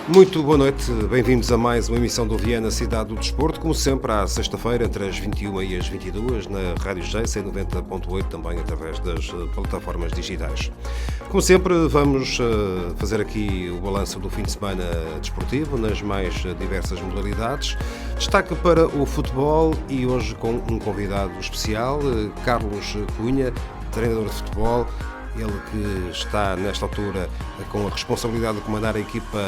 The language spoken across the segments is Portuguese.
Muito boa noite, bem-vindos a mais uma emissão do Viana Cidade do Desporto, como sempre à sexta-feira entre as 21 e as 22 na Rádio JC 90.8, também através das plataformas digitais. Como sempre, vamos fazer aqui o balanço do fim de semana desportivo nas mais diversas modalidades. Destaque para o futebol e hoje com um convidado especial, Carlos Cunha, treinador de futebol. Ele que está, nesta altura, com a responsabilidade de comandar a equipa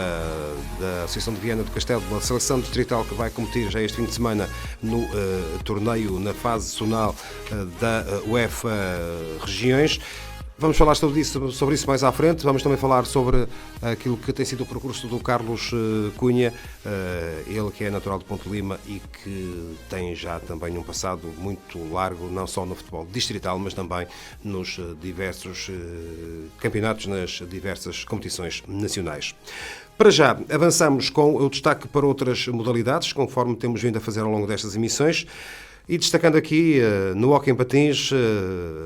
da Associação de Viana do Castelo, uma seleção distrital que vai competir já este fim de semana no torneio na fase zonal da UEFA Regiões. Vamos falar sobre isso mais à frente. Vamos também falar sobre aquilo que tem sido o percurso do Carlos Cunha, ele que é natural de Ponte Lima e que tem já também um passado muito largo, não só no futebol distrital, mas também nos diversos campeonatos, nas diversas competições nacionais. Para já, avançamos com o destaque para outras modalidades, conforme temos vindo a fazer ao longo destas emissões. E destacando aqui no hóquei em patins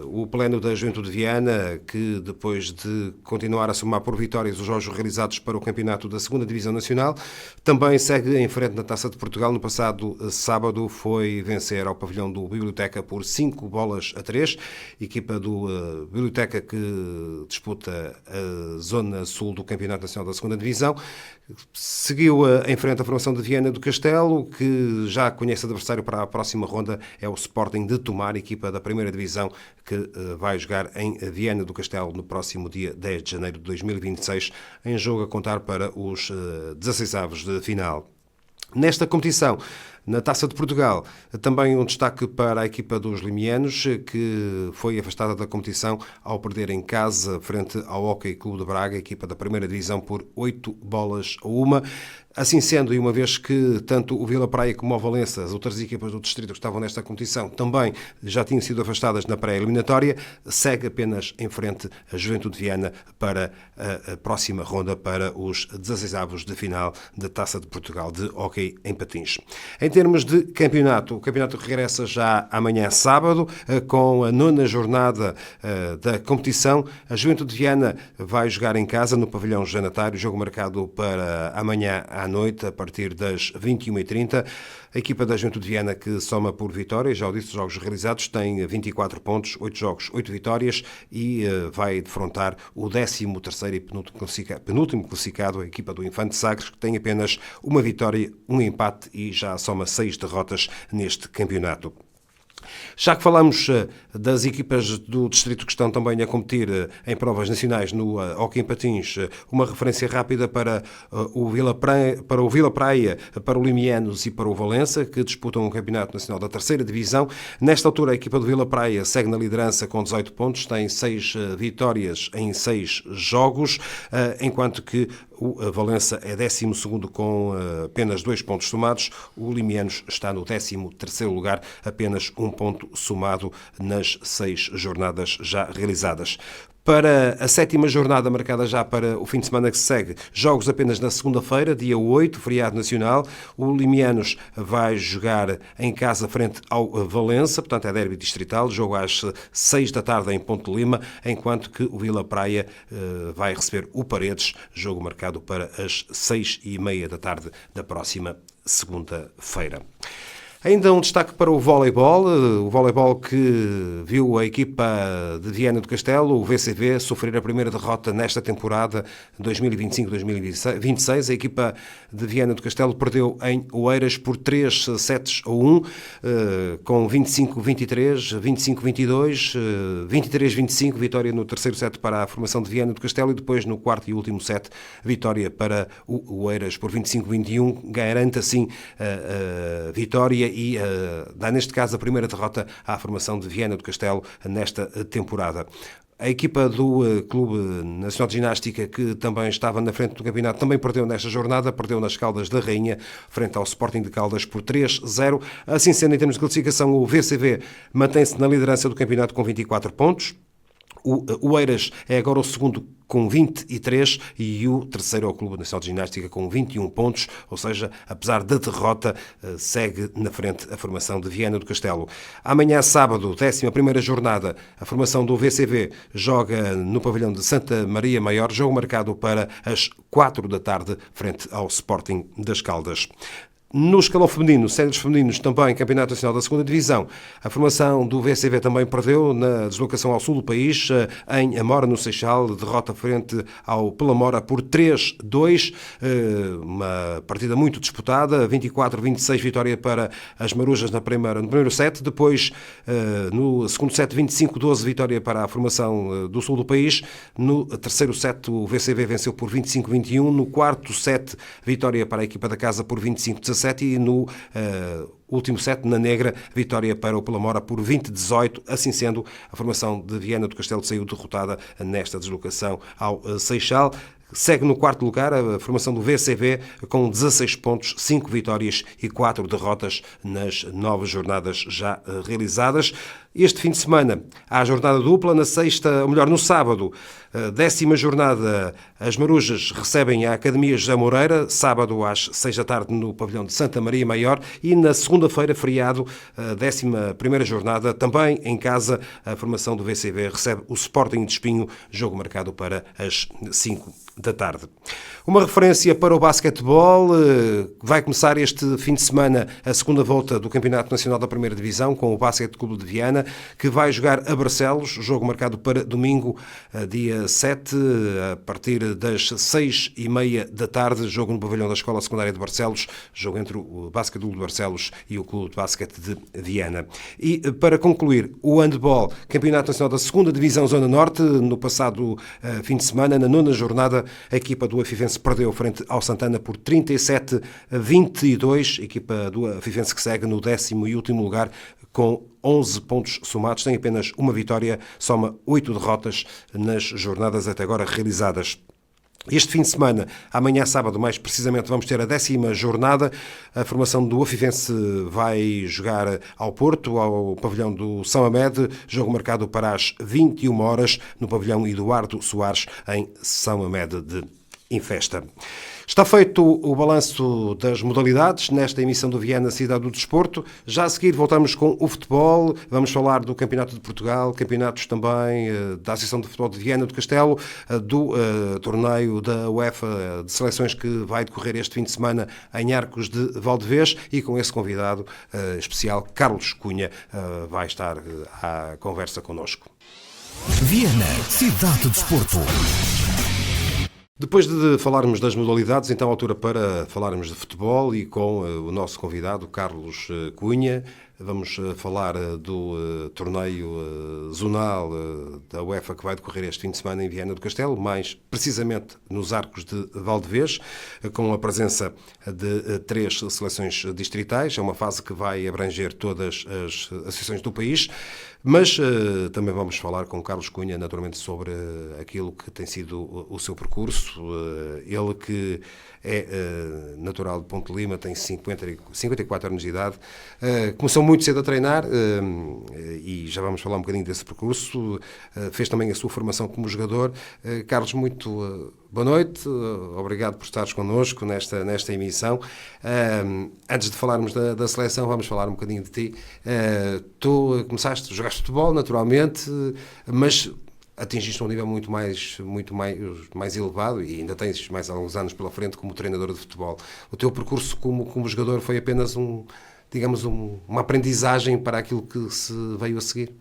o pleno da Juventude de Viana, que depois de continuar a somar por vitórias os jogos realizados para o campeonato da 2ª Divisão Nacional, também segue em frente na Taça de Portugal. No passado sábado foi vencer ao pavilhão do Biblioteca por 5-3, equipa do Biblioteca que disputa a zona sul do Campeonato Nacional da 2ª Divisão. Seguiu em frente a formação de Viana do Castelo, que já conhece adversário para a próxima ronda, é o Sporting de Tomar, equipa da 1ª Divisão, que vai jogar em Viana do Castelo no próximo dia 10 de janeiro de 2026, em jogo a contar para os 16avos de final. Nesta competição, na Taça de Portugal, também um destaque para a equipa dos limianos, que foi afastada da competição ao perder em casa frente ao Hóquei Clube de Braga, a equipa da 1ª Divisão, por 8-1. Assim sendo, e uma vez que tanto o Vila Praia como o Valença, as outras equipas do distrito que estavam nesta competição, também já tinham sido afastadas na pré-eliminatória, segue apenas em frente a Juventude de Viana para a próxima ronda, para os 16avos de final da Taça de Portugal de hóquei em patins. Em termos de campeonato, o campeonato regressa já amanhã sábado, com a 9ª jornada da competição. A Juventude de Viana vai jogar em casa no pavilhão Janatário, jogo marcado para amanhã à noite, a partir das 21h30. A equipa da Juventude de Viana, que soma por vitórias, já o disse, os jogos realizados, tem 24 pontos, 8 jogos, 8 vitórias e vai defrontar o 13º e penúltimo classificado, a equipa do Infante Sagres, que tem apenas uma vitória, um empate e já soma 6 derrotas neste campeonato. Já que falamos das equipas do distrito que estão também a competir em provas nacionais no hóquei em patins, uma referência rápida para o Vila Praia, para o Limianos e para o Valença, que disputam o Campeonato Nacional da 3ª Divisão. Nesta altura, a equipa do Vila Praia segue na liderança com 18 pontos, tem 6 vitórias em 6 jogos, enquanto que o Valença é 12º com apenas 2 pontos somados. O Limianos está no 13º lugar, apenas 1 ponto somado nas 6 jornadas já realizadas. Para a 7ª jornada, marcada já para o fim de semana que se segue, jogos apenas na segunda-feira, dia 8, feriado nacional. O Limianos vai jogar em casa frente ao Valença, portanto é derby distrital, jogo às 6 da tarde em Ponte Lima, enquanto que o Vila Praia vai receber o Paredes, jogo marcado para as 6h30 da tarde da próxima segunda-feira. Ainda um destaque para o voleibol que viu a equipa de Viana do Castelo, o VCV, sofrer a primeira derrota nesta temporada 2025-2026. A equipa de Viana do Castelo perdeu em Oeiras por 3-7-1, com 25-23, 25-22, 23-25, vitória no terceiro set para a formação de Viana do Castelo e depois no quarto e último set, vitória para o Oeiras por 25-21, garante assim a vitória e dá neste caso a primeira derrota à formação de Viana do Castelo nesta temporada. A equipa do Clube Nacional de Ginástica, que também estava na frente do campeonato, também perdeu nesta jornada, perdeu nas Caldas da Rainha, frente ao Sporting de Caldas por 3-0. Assim sendo, em termos de classificação, o VCV mantém-se na liderança do campeonato com 24 pontos. O Oeiras é agora o segundo com 23 e o terceiro é o Clube Nacional de Ginástica com 21 pontos, ou seja, apesar da derrota, segue na frente a formação de Viana do Castelo. Amanhã, sábado, 11ª jornada, a formação do VCV joga no pavilhão de Santa Maria Maior, jogo marcado para as 4 da tarde, frente ao Sporting das Caldas. No escalão feminino, séniores femininos, também Campeonato Nacional da 2ª Divisão. A formação do VCV também perdeu na deslocação ao sul do país, em Amora, no Seixal, derrota frente ao Pelamora por 3-2. Uma partida muito disputada, 24-26 vitória para as Marujas no primeiro set. Depois, no segundo set, 25-12 vitória para a formação do sul do país. No terceiro set, o VCV venceu por 25-21. No quarto set, vitória para a equipa da casa por 25-17. E no último set, na negra, vitória para o Pelamora por 20-18. Assim sendo, a formação de Viana do Castelo saiu derrotada nesta deslocação ao Seixal. Segue no quarto lugar a formação do VCV com 16 pontos, 5 vitórias e 4 derrotas nas 9 jornadas já realizadas. Este fim de semana há a jornada dupla, na sexta, ou melhor, no sábado, 10ª jornada, as Marujas recebem a Academia José Moreira, sábado às 6 da tarde no pavilhão de Santa Maria Maior, e na segunda-feira, feriado, 11ª jornada, também em casa, a formação do VCV recebe o Sporting de Espinho, jogo marcado para as 5 da tarde. Uma referência para o basquetebol, vai começar este fim de semana a segunda volta do Campeonato Nacional da 1ª Divisão com o Basquete Clube de Viana, que vai jogar a Barcelos, jogo marcado para domingo, dia 7, a partir das 6h30 da tarde, jogo no pavilhão da Escola Secundária de Barcelos, jogo entre o Basquete Clube de Barcelos e o Clube de Basquete de Viana. E para concluir, o handball, Campeonato Nacional da 2ª Divisão Zona Norte, no passado fim de semana, na 9ª jornada, a equipa do Afifense perdeu frente ao Santana por 37-22, a equipa do Afifense que segue no 10º e último lugar com 11 pontos somados, tem apenas uma vitória, soma 8 derrotas nas jornadas até agora realizadas. Este fim de semana, amanhã sábado mais precisamente, vamos ter a 10ª jornada. A formação do Afifense vai jogar ao Porto, ao pavilhão do São Amed, jogo marcado para as 21 horas no pavilhão Eduardo Soares, em São Amed de Infesta. Está feito o balanço das modalidades nesta emissão do Viana Cidade do Desporto. Já a seguir voltamos com o futebol, vamos falar do Campeonato de Portugal, campeonatos também da Associação de Futebol de Viana do Castelo, do torneio da UEFA de seleções que vai decorrer este fim de semana em Arcos de Valdevez, e com esse convidado especial, Carlos Cunha, vai estar à conversa connosco. Viana Cidade do Desporto. Depois de falarmos das modalidades, então, a altura para falarmos de futebol e com o nosso convidado, Carlos Cunha. Vamos falar do torneio zonal da UEFA que vai decorrer este fim de semana em Viana do Castelo, mais precisamente nos Arcos de Valdevez, com a presença de 3 seleções distritais. É uma fase que vai abranger todas as associações do país, mas também vamos falar com Carlos Cunha, naturalmente, sobre aquilo que tem sido o seu percurso. Ele que é natural de Ponte Lima, tem 54 anos de idade, começou muito cedo a treinar e já vamos falar um bocadinho desse percurso. Fez também a sua formação como jogador. Carlos, muito boa noite, obrigado por estares connosco nesta emissão. Antes de falarmos da seleção, vamos falar um bocadinho de ti. Tu jogaste futebol, naturalmente, mas atingiste um nível muito mais elevado e ainda tens mais alguns anos pela frente como treinador de futebol. O teu percurso como jogador foi apenas uma aprendizagem para aquilo que se veio a seguir?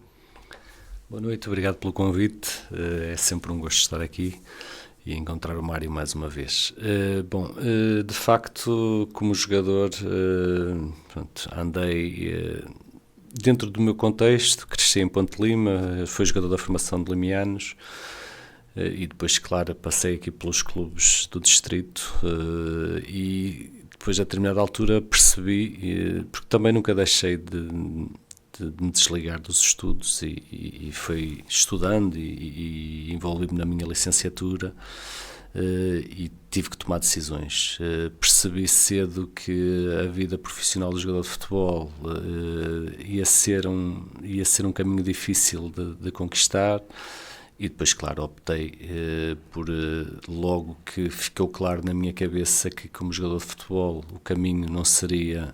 Boa noite, obrigado pelo convite. É sempre um gosto estar aqui e encontrar o Mário mais uma vez. De facto, como jogador, andei dentro do meu contexto, cresci em Ponte Lima, fui jogador da formação de limianos e depois, claro, passei aqui pelos clubes do distrito e depois, a determinada altura, percebi, porque também nunca deixei de me desligar dos estudos e fui estudando e envolvi-me na minha licenciatura e tive que tomar decisões. Percebi cedo que a vida profissional do jogador de futebol ia ser um caminho difícil de conquistar E depois, claro, optei por, logo que ficou claro na minha cabeça que como jogador de futebol o caminho não seria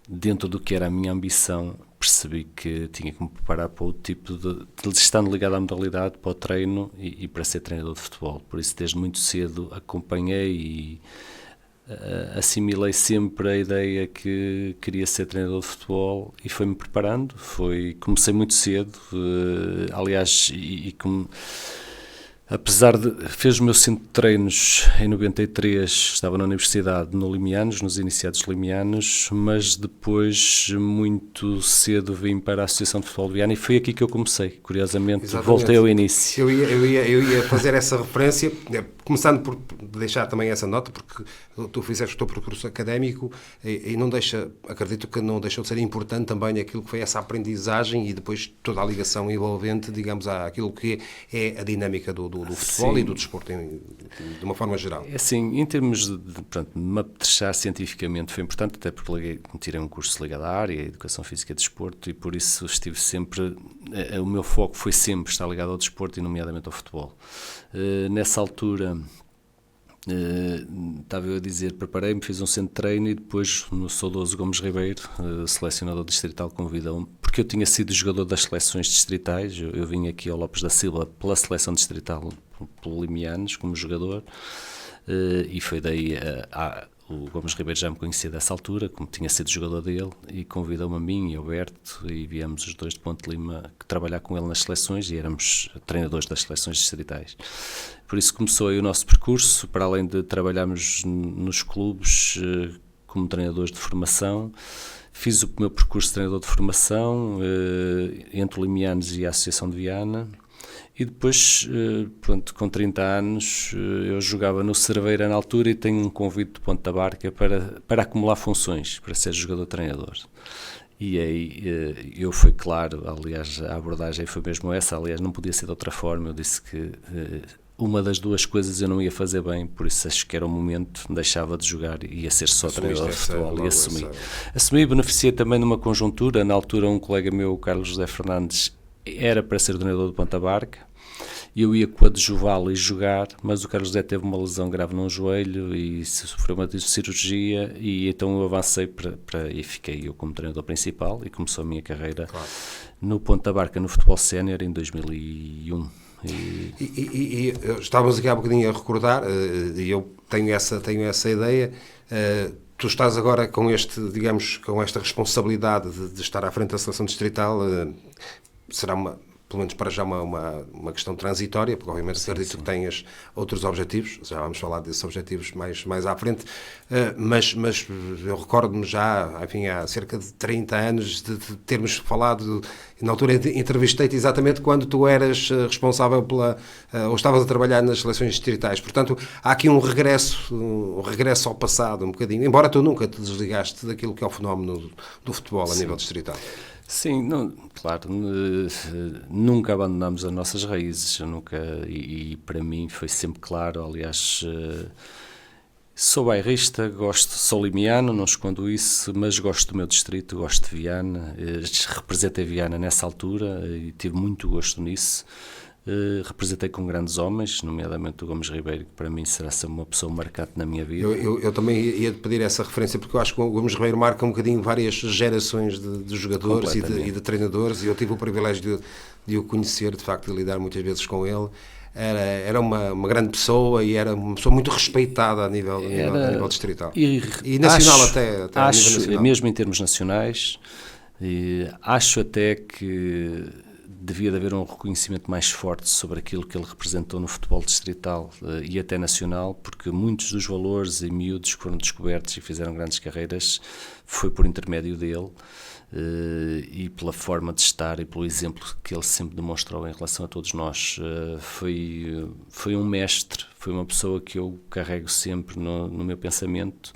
dentro do que era a minha ambição, percebi que tinha que me preparar para outro tipo estando ligado à modalidade, para o treino e para ser treinador de futebol. Por isso, desde muito cedo acompanhei e assimilei sempre a ideia que queria ser treinador de futebol e foi-me preparando. Comecei muito cedo, aliás, apesar de... Fez o meu centro de treinos em 93, estava na universidade, no Limianos, nos iniciados limianos, mas depois, muito cedo, vim para a Associação de Futebol de Viana e foi aqui que eu comecei, curiosamente. Exatamente. Voltei ao início. Eu ia fazer essa referência, começando por deixar também essa nota, porque tu fizeste o teu percurso académico e não deixa, acredito que não deixou de ser importante também aquilo que foi essa aprendizagem e depois toda a ligação envolvente, digamos, àquilo que é a dinâmica do futebol. Sim. E do desporto de uma forma geral. Assim, em termos de me apetrechar cientificamente foi importante, até porque tirei um curso ligado à área, Educação Física e Desporto, e por isso estive sempre, o meu foco foi sempre estar ligado ao desporto e nomeadamente ao futebol. Nessa altura, estava eu a dizer, preparei-me, fiz um centro de treino e depois no saudoso Gomes Ribeiro, selecionador distrital, convidou-me, porque eu tinha sido jogador das seleções distritais, eu vim aqui ao Lopes da Silva pela seleção distrital, pelo Limianos, como jogador, e foi daí o Gomes Ribeiro já me conhecia dessa altura, como tinha sido jogador dele, e convidou-me a mim e ao Berto, e viemos os dois de Ponte Lima trabalhar com ele nas seleções, e éramos treinadores das seleções distritais. Por isso começou aí o nosso percurso, para além de trabalharmos nos clubes como treinadores de formação. Fiz o meu percurso de treinador de formação entre o Limianos e a Associação de Viana. E depois, pronto, com 30 anos, eu jogava no Cerveira na altura e tenho um convite de Ponta Barca para acumular funções, para ser jogador-treinador. E aí eu fui claro, aliás, a abordagem foi mesmo essa, aliás, não podia ser de outra forma. Eu disse que uma das duas coisas eu não ia fazer bem, por isso acho que era o momento, deixava de jogar e ia ser só treinador de futebol, e assumi. Assumi e beneficiei também numa conjuntura. Na altura, um colega meu, o Carlos José Fernandes, era para ser treinador de Ponta Barca. Eu ia coadjuvá-lo e jogar, mas o Carlos José teve uma lesão grave num joelho e sofreu uma cirurgia, e então eu avancei e fiquei eu como treinador principal e começou a minha carreira no Ponta Barca, no futebol sénior, em 2001. E estávamos aqui há bocadinho a recordar, e eu tenho essa ideia, tu estás agora com com esta responsabilidade de estar à frente da seleção distrital, será pelo menos para já uma questão transitória, porque obviamente acredito que tenhas outros objetivos, já vamos falar desses objetivos mais à frente, mas eu recordo-me já, enfim, há cerca de 30 anos de termos falado, na altura entrevistei-te exatamente quando tu eras responsável ou estavas a trabalhar nas seleções distritais, portanto há aqui um regresso ao passado um bocadinho, embora tu nunca te desligaste daquilo que é o fenómeno do futebol a nível distrital. Sim, não, claro, nunca abandonámos as nossas raízes, e para mim foi sempre claro, aliás, sou bairrista, sou limiano, não escondo isso, mas gosto do meu distrito, gosto de Viana, representei Viana nessa altura e tive muito gosto nisso. Representei com grandes homens, nomeadamente o Gomes Ribeiro, que para mim será sempre uma pessoa marcante na minha vida. Eu também ia-te pedir essa referência, porque eu acho que o Gomes Ribeiro marca um bocadinho várias gerações de jogadores e de treinadores, e eu tive o privilégio de o conhecer, de facto, de lidar muitas vezes com ele. Era uma grande pessoa e era uma pessoa muito respeitada a nível distrital. E nacional até a nível nacional. Mesmo em termos nacionais, acho até que devia de haver um reconhecimento mais forte sobre aquilo que ele representou no futebol distrital e até nacional, porque muitos dos valores e miúdos que foram descobertos e fizeram grandes carreiras foi por intermédio dele, e pela forma de estar e pelo exemplo que ele sempre demonstrou em relação a todos nós. Foi um mestre, foi uma pessoa que eu carrego sempre no meu pensamento,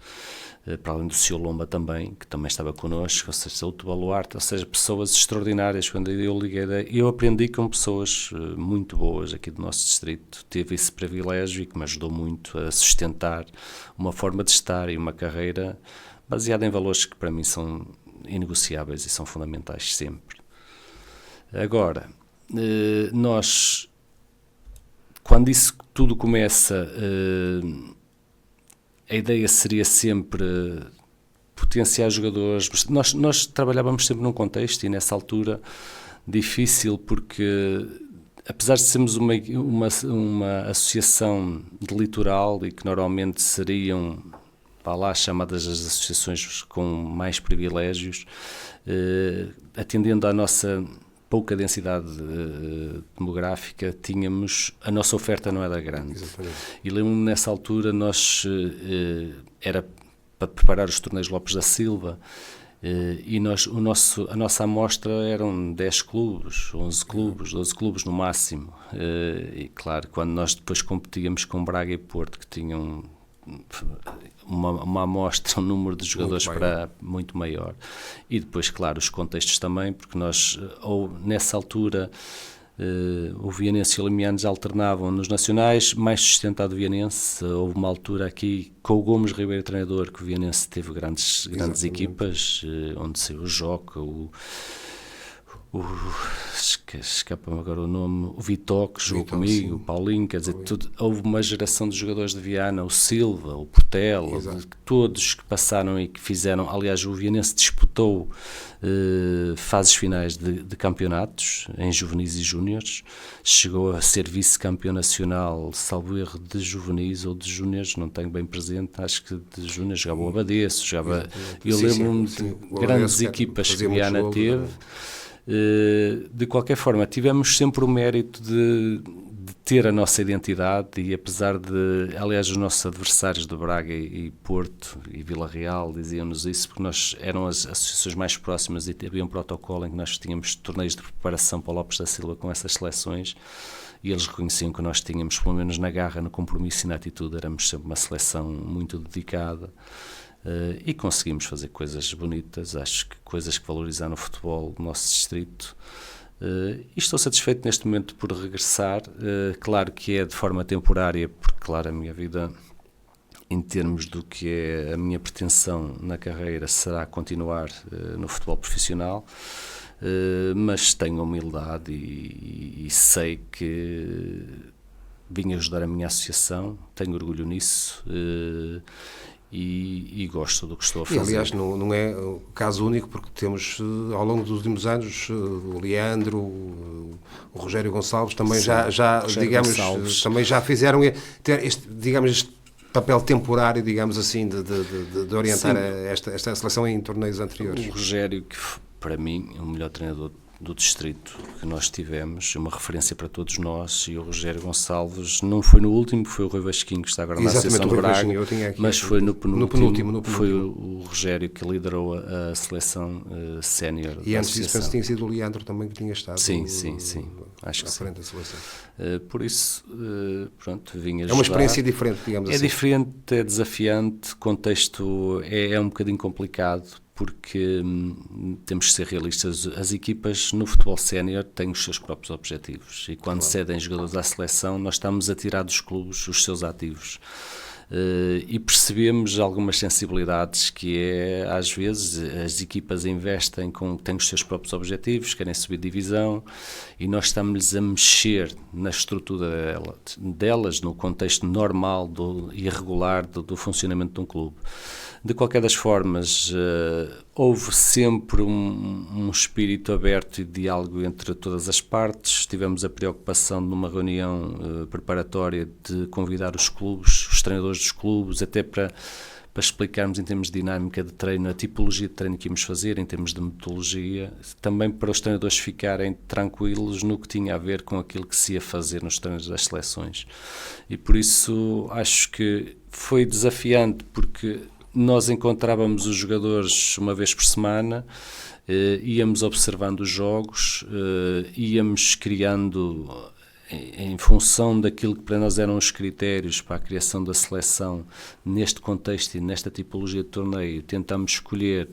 para além do Sr. Lomba também, que também estava connosco, ou seja, o Baluarte, ou seja, pessoas extraordinárias. Quando eu liguei, eu aprendi com pessoas muito boas aqui do nosso distrito, tive esse privilégio e que me ajudou muito a sustentar uma forma de estar e uma carreira baseada em valores que para mim são inegociáveis e são fundamentais sempre. Agora, nós quando isso tudo começa, a ideia seria sempre potenciar jogadores. Nós trabalhávamos sempre num contexto, e nessa altura, difícil, porque apesar de sermos uma associação de litoral, e que normalmente seriam lá chamadas as associações com mais privilégios, atendendo à nossa pouca densidade demográfica, a nossa oferta não era grande. Exatamente. E lembro-me, nessa altura, era para preparar os torneios Lopes da Silva, e a nossa amostra eram 10 clubes, 11 clubes, 12 clubes no máximo. E claro, quando nós depois competíamos com Braga e Porto, que tinham uma amostra, um número de jogadores muito maior. E depois, claro, os contextos também, porque nessa altura, o Vianense e o Limianos alternavam nos nacionais, mais sustentado o Vianense. Houve uma altura aqui, com o Gomes Ribeiro treinador, que o Vianense teve grandes equipas, onde saiu o Joca, escapa-me agora o nome, o Vitó, que jogou comigo, sim. O Paulinho, quer dizer, houve uma geração de jogadores de Viana, o Silva, o Portela, todos que passaram e que fizeram. Aliás, o Vianense disputou fases finais de campeonatos em juvenis e júniores, chegou a ser vice-campeão nacional, salvo erro, de juvenis ou de júniores, não tenho bem presente, acho que de júniores jogava o Abadeço, eu lembro-me de grandes equipas que Viana teve. De qualquer forma, tivemos sempre o mérito de ter a nossa identidade, e apesar de, aliás, os nossos adversários de Braga e Porto e Vila Real diziam-nos isso, porque nós eram as associações mais próximas e havia um protocolo em que nós tínhamos torneios de preparação para o Lopes da Silva com essas seleções, e eles reconheciam que nós tínhamos, pelo menos na garra, no compromisso e na atitude, éramos sempre uma seleção muito dedicada. E conseguimos fazer coisas bonitas, acho que coisas que valorizaram o futebol do nosso distrito, e estou satisfeito neste momento por regressar. Claro que é de forma temporária, porque claro, a minha vida, em termos do que é a minha pretensão na carreira, será continuar no futebol profissional, mas tenho humildade e sei que vim ajudar a minha associação, tenho orgulho nisso, e gosto do que estou a fazer. E, aliás, não é um caso único, porque temos, ao longo dos últimos anos, o Leandro, o Rogério Gonçalves, também também já fizeram este papel temporário, digamos assim, de orientar esta seleção em torneios anteriores. O Rogério, que para mim é o melhor treinador do distrito que nós tivemos, uma referência para todos nós, e o Rogério Gonçalves não foi no último, foi o Rui Vasquinho, que está agora na Associação de Braga, mas foi no penúltimo. Foi o Rogério que liderou a seleção sénior. E antes disso, penso que tinha sido o Leandro também que tinha estado sim, acho que à frente da seleção. Por isso, pronto, vim ajudar. É uma experiência diferente, digamos assim. É diferente, é desafiante, o contexto é um bocadinho complicado, porque temos que ser realistas. As equipas no futebol sénior têm os seus próprios objetivos, e quando cedem jogadores à seleção, nós estamos a tirar dos clubes os seus ativos. E percebemos algumas sensibilidades, que é, às vezes, as equipas investem, têm os seus próprios objetivos, querem subir divisão, e nós estamos a mexer na estrutura delas, no contexto normal e regular do funcionamento de um clube. De qualquer das formas, houve sempre um espírito aberto e diálogo entre todas as partes. Tivemos a preocupação numa reunião preparatória de convidar os clubes, os treinadores dos clubes, até para explicarmos em termos de dinâmica de treino, a tipologia de treino que íamos fazer, em termos de metodologia, também para os treinadores ficarem tranquilos no que tinha a ver com aquilo que se ia fazer nos treinos das seleções. E por isso acho que foi desafiante, porque nós encontrávamos os jogadores uma vez por semana, íamos observando os jogos, íamos criando, em função daquilo que para nós eram os critérios para a criação da seleção, neste contexto e nesta tipologia de torneio, tentamos escolher,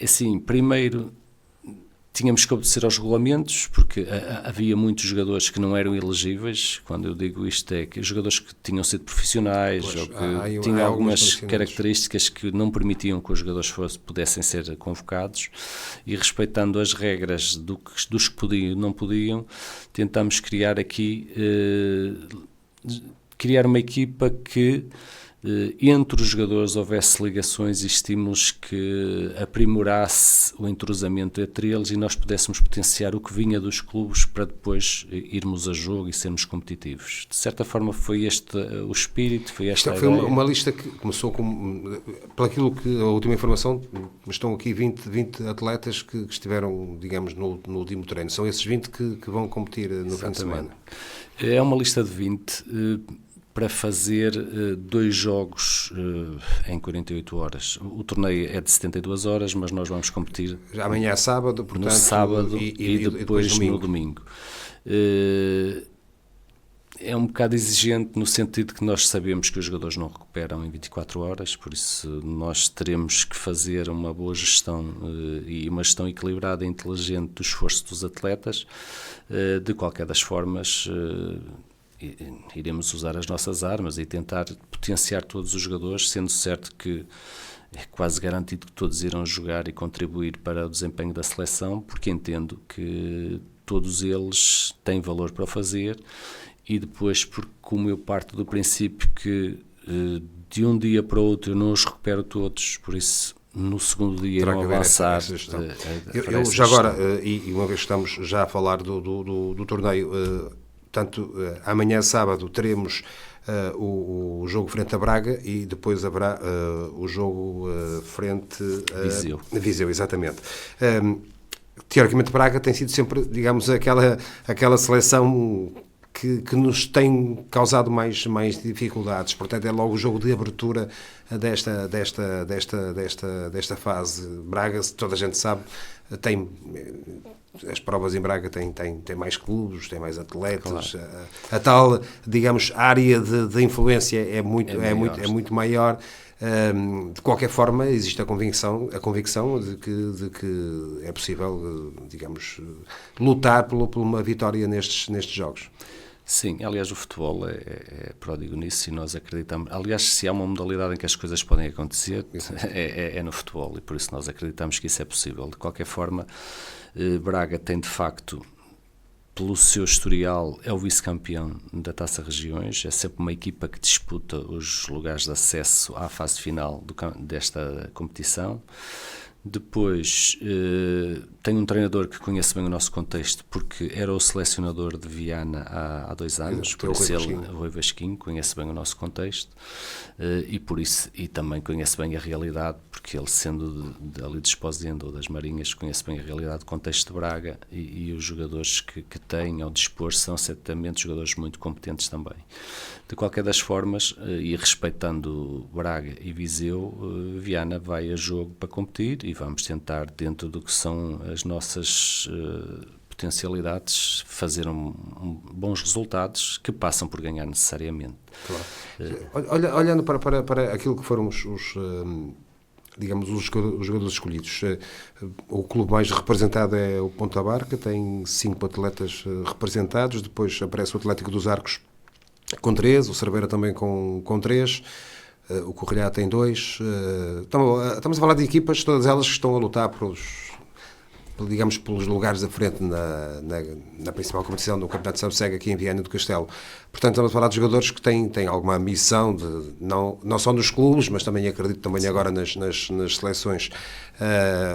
assim, primeiro tínhamos que obedecer aos regulamentos, porque havia muitos jogadores que não eram elegíveis. Quando eu digo isto, é que jogadores que tinham sido profissionais, Pois, ou que tinham algumas características que não permitiam que os jogadores pudessem ser convocados, e respeitando as regras dos que podiam e não podiam, tentámos criar aqui uma equipa que entre os jogadores houvesse ligações e estímulos que aprimorasse o entrosamento entre eles e nós pudéssemos potenciar o que vinha dos clubes para depois irmos a jogo e sermos competitivos. De certa forma foi este o espírito, foi esta Foi ideia. uma lista que começou com, pelo aquilo que a última informação, estão aqui 20 atletas que estiveram, digamos, no último treino. São esses 20 que vão competir no fim de semana. É uma lista de 20 para fazer 2 jogos em 48 horas. O torneio é de 72 horas, mas nós vamos competir Amanhã é sábado, portanto, no sábado e depois no domingo. É um bocado exigente no sentido que nós sabemos que os jogadores não recuperam em 24 horas, por isso nós teremos que fazer uma boa gestão e uma gestão equilibrada e inteligente do esforço dos atletas. De qualquer das formas, iremos usar as nossas armas e tentar potenciar todos os jogadores, sendo certo que é quase garantido que todos irão jogar e contribuir para o desempenho da seleção, porque entendo que todos eles têm valor para o fazer, e depois, porque como eu parto do princípio que de um dia para o outro eu não os recupero todos, por isso no segundo dia irão avançar. Eu já agora, e uma vez que estamos já a falar do torneio, portanto, amanhã sábado teremos o jogo frente a Braga e depois haverá o jogo frente a Viseu, exatamente. Teoricamente Braga tem sido sempre, digamos, aquela seleção que nos tem causado mais dificuldades, portanto é logo o jogo de abertura desta fase. Braga, toda a gente sabe, tem as provas em Braga tem mais clubes, tem mais atletas, claro. A tal, digamos, área de influência é muito maior. De qualquer forma, existe a convicção de que é possível, digamos, lutar por uma vitória nestes jogos. Sim, aliás, o futebol é pródigo nisso e nós acreditamos. Aliás, se há uma modalidade em que as coisas podem acontecer, é no futebol, e por isso nós acreditamos que isso é possível. De qualquer forma, Braga tem de facto, pelo seu historial, é o vice-campeão da Taça Regiões, é sempre uma equipa que disputa os lugares de acesso à fase final desta competição. Depois, tem um treinador que conhece bem o nosso contexto, porque era o selecionador de Viana há 2 anos, por isso ele, o Rui Vasquinho, conhece bem o nosso contexto, e por isso, e também conhece bem a realidade, porque ele, sendo ali de Esposende ou das Marinhas, conhece bem a realidade do contexto de Braga, e os jogadores que tem ao dispor são certamente jogadores muito competentes também. De qualquer das formas, e respeitando Braga e Viseu, Viana vai a jogo para competir e vamos tentar, dentro do que são as nossas potencialidades, fazer bons resultados que passam por ganhar necessariamente. Claro. Olhando para aquilo que foram digamos, os jogadores escolhidos, o clube mais representado é o Ponta Barca, tem 5 atletas representados, depois aparece o Atlético dos Arcos com 3, o Cerveira também com 3, o Correlhá tem 2. Estamos a falar de equipas, todas elas que estão a lutar pelos lugares da frente na principal competição do Campeonato de Sabsega aqui em Viana do Castelo. Portanto, estamos a falar de jogadores que têm alguma missão, não só nos clubes, mas também acredito também agora nas seleções,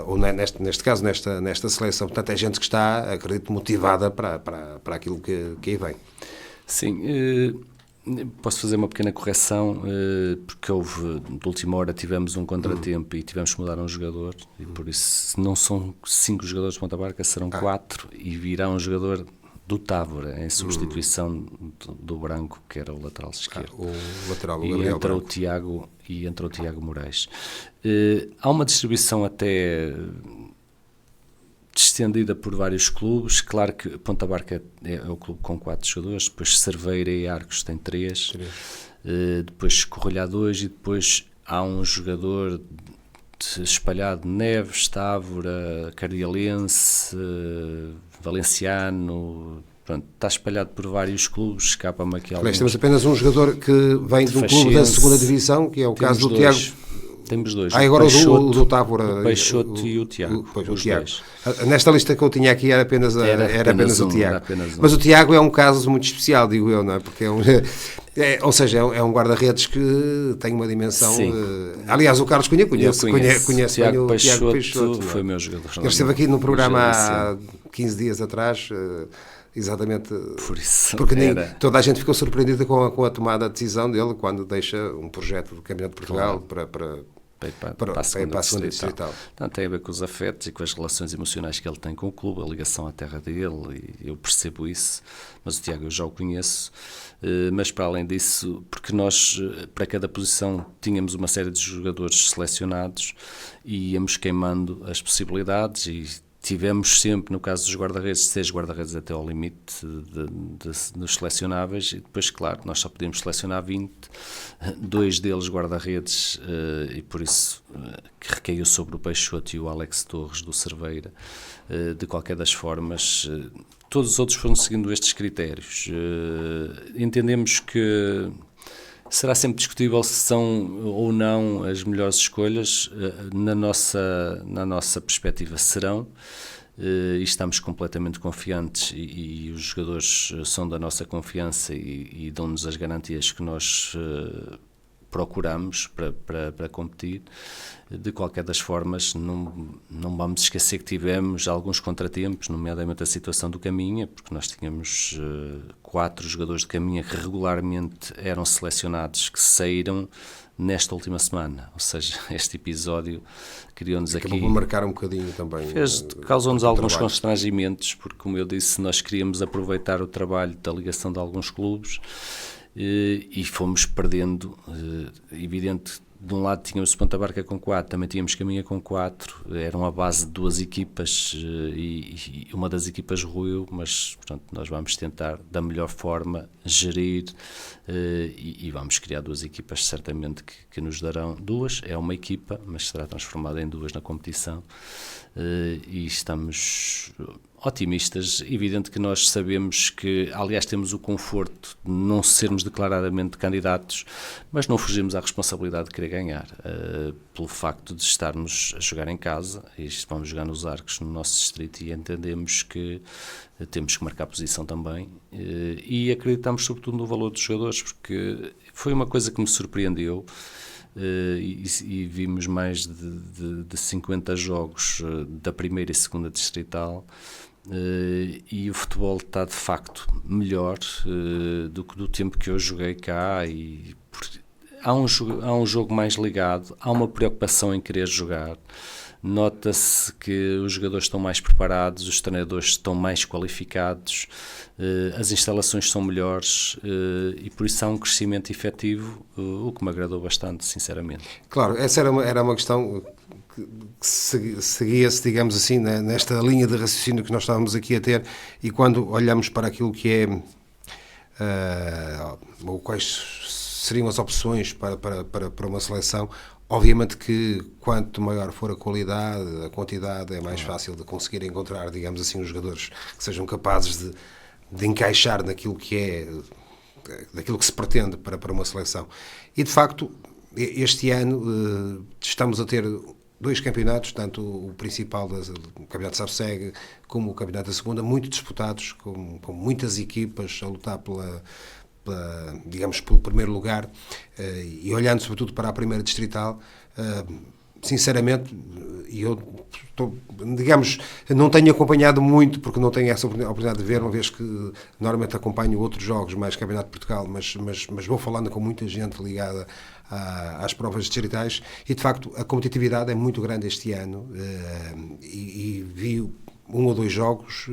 ou neste caso, nesta seleção. Portanto, é gente que está, acredito, motivada para aquilo que aí vem. Sim, posso fazer uma pequena correção, porque de última hora tivemos um contratempo e tivemos que mudar um jogador, e por isso não são 5 jogadores de Ponta Barca, serão 4, e virá um jogador do Távora, em substituição do Branco, que era o lateral esquerdo. O lateral, o e Gabriel entra Branco. Entra o Tiago Moraes. Há uma distribuição até estendida por vários clubes. Claro que Ponta Barca é o clube com 4 jogadores, depois Cerveira e Arcos tem 3, depois Correlhá 2, e depois há um jogador espalhado: Neves, Távora, Cardialense, Valenciano. Pronto, está espalhado por vários clubes. Escapa-me aqui alguns. Temos apenas um jogador que vem de um clube da segunda divisão, que é o caso do Tiago. Temos dois. Agora o do Távora. O Peixoto e o Tiago. O Tiago. Nesta lista que eu tinha aqui era apenas o Tiago. Mas o Tiago é um caso muito especial, digo eu, não é? Porque ou seja, é um guarda-redes que tem uma dimensão. Aliás, o Carlos Cunha conhece Tiago o Tiago Peixoto. Foi meu jogador. Ele esteve aqui no programa há 15 dias atrás. Exatamente, por isso, porque toda a gente ficou surpreendida com a tomada de decisão dele quando deixa um projeto do Campeonato de Portugal para a segunda distrital. Então, tem a ver com os afetos e com as relações emocionais que ele tem com o clube, a ligação à terra dele, e eu percebo isso. Mas o Tiago eu já o conheço, mas para além disso, porque nós para cada posição tínhamos uma série de jogadores selecionados e íamos queimando as possibilidades, e tivemos sempre, no caso dos guarda-redes, 6 guarda-redes até ao limite dos selecionáveis, e depois, claro, nós só podíamos selecionar 20, 2 deles guarda-redes, e por isso que recaiu sobre o Peixoto e o Alex Torres do Cerveira. De qualquer das formas, todos os outros foram seguindo estes critérios. Entendemos que será sempre discutível se são ou não as melhores escolhas. Na nossa perspectiva serão, e estamos completamente confiantes, e os jogadores são da nossa confiança e dão-nos as garantias que nós procuramos para competir. De qualquer das formas, não vamos esquecer que tivemos alguns contratempos, nomeadamente a situação do Caminha, porque nós tínhamos 4 jogadores de Caminha que regularmente eram selecionados, que saíram nesta última semana. Ou seja, este episódio criou-nos aqui... Acabou por marcar um bocadinho também. Causou-nos alguns constrangimentos, porque, como eu disse, nós queríamos aproveitar o trabalho da ligação de alguns clubes, e fomos perdendo. Evidente, de um lado tínhamos Ponta Barca com 4, também tínhamos Caminha com 4, eram a base de 2 equipas, e uma das equipas ruiu, mas portanto nós vamos tentar da melhor forma gerir, e vamos criar 2 equipas certamente que nos darão 2, é uma equipa, mas será transformada em 2 na competição, e estamos otimistas. Evidente que nós sabemos que, aliás, temos o conforto de não sermos declaradamente candidatos, mas não fugimos à responsabilidade de querer ganhar, pelo facto de estarmos a jogar em casa, e vamos jogar nos Arcos, no nosso distrito, e entendemos que temos que marcar posição também, e acreditamos sobretudo no valor dos jogadores, porque foi uma coisa que me surpreendeu. E vimos mais de 50 jogos da primeira e segunda distrital, e o futebol está de facto melhor do que do tempo que eu joguei cá, e há um jogo mais ligado, há uma preocupação em querer jogar. Nota-se que os jogadores estão mais preparados, os treinadores estão mais qualificados, as instalações são melhores, e por isso há um crescimento efetivo, o que me agradou bastante, sinceramente. Claro, essa era uma questão que seguia-se, digamos assim, nesta linha de raciocínio que nós estávamos aqui a ter, e quando olhamos para aquilo que é, ou quais seriam as opções para uma seleção, obviamente que quanto maior for a qualidade, a quantidade, é mais fácil de conseguir encontrar, digamos assim, os jogadores que sejam capazes de encaixar naquilo que é, daquilo que se pretende para uma seleção. E, de facto, este ano estamos a ter 2 campeonatos, tanto o principal, o Campeonato de Sabsegue, como o Campeonato da Segunda, muito disputados, com muitas equipas a lutar digamos, pelo primeiro lugar, e olhando sobretudo para a primeira distrital, sinceramente, digamos, não tenho acompanhado muito, porque não tenho essa oportunidade de ver, uma vez que normalmente acompanho outros jogos, mais Campeonato de Portugal, mas vou falando com muita gente ligada às provas distritais, e de facto a competitividade é muito grande este ano, e vi 1 ou 2 jogos,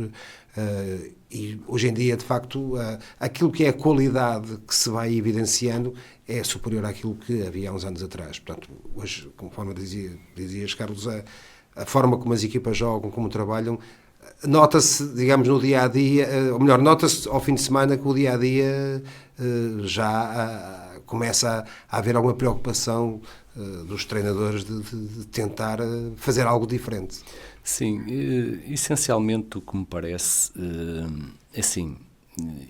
e hoje em dia, de facto, aquilo que é a qualidade que se vai evidenciando é superior àquilo que havia há uns anos atrás. Portanto, hoje, conforme dizias, Carlos, a forma como as equipas jogam, como trabalham, nota-se, digamos, no dia-a-dia, ou melhor, nota-se ao fim de semana que o dia-a-dia já começa a haver alguma preocupação dos treinadores de tentar fazer algo diferente. Sim, essencialmente o que me parece é assim,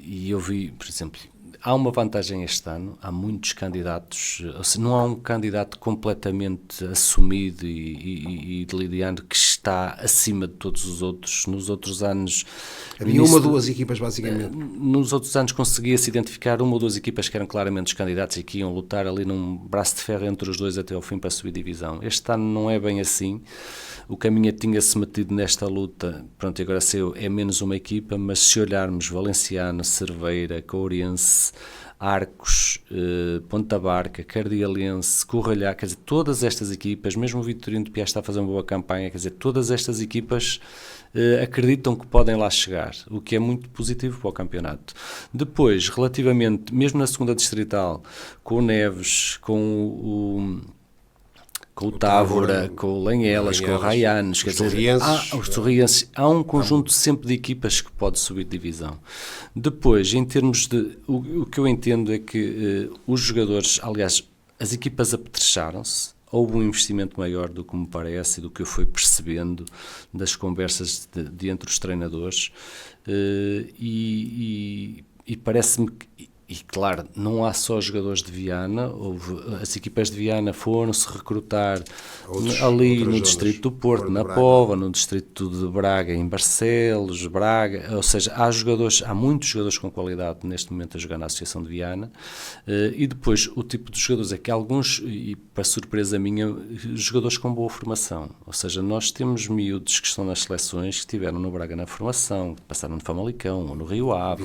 e eu vi, por exemplo, há uma vantagem este ano, há muitos candidatos, ou seja, não há um candidato completamente assumido e delirante que está acima de todos os outros. Nos outros anos... Havia uma ou duas equipas, basicamente. Nos outros anos conseguia-se identificar uma ou duas equipas que eram claramente os candidatos e que iam lutar ali num braço de ferro entre os dois até ao fim para subir divisão. Este ano não é bem assim. O Caminha tinha-se metido nesta luta, pronto, agora é menos uma equipa, mas se olharmos Valenciano, Cerveira, Courense, Arcos, Ponta Barca, Cardialense, Corralhá, quer dizer, todas estas equipas, mesmo o Vitorino de Piá está a fazer uma boa campanha, quer dizer, todas estas equipas acreditam que podem lá chegar, o que é muito positivo para o campeonato. Depois, relativamente, mesmo na segunda distrital, com o Neves, com o Távora, com o Lanhelas, com o Raianos, os Sorrienses, há um conjunto sempre de equipas que pode subir de divisão. Depois, em termos de... O que eu entendo é que os jogadores, aliás, as equipas apetrecharam-se, houve um investimento maior do que me parece e do que eu fui percebendo das conversas de entre os treinadores e parece-me que... E claro, não há só jogadores de Viana, as equipas de Viana foram-se recrutar ali no distrito do Porto, na Póvoa, no distrito de Braga, em Barcelos, Braga, ou seja, há muitos jogadores com qualidade neste momento a jogar na Associação de Viana, e depois o tipo de jogadores é que alguns, e para surpresa minha, jogadores com boa formação, ou seja, nós temos miúdos que estão nas seleções, que estiveram no Braga na formação, passaram no Famalicão, ou no Rio Ave,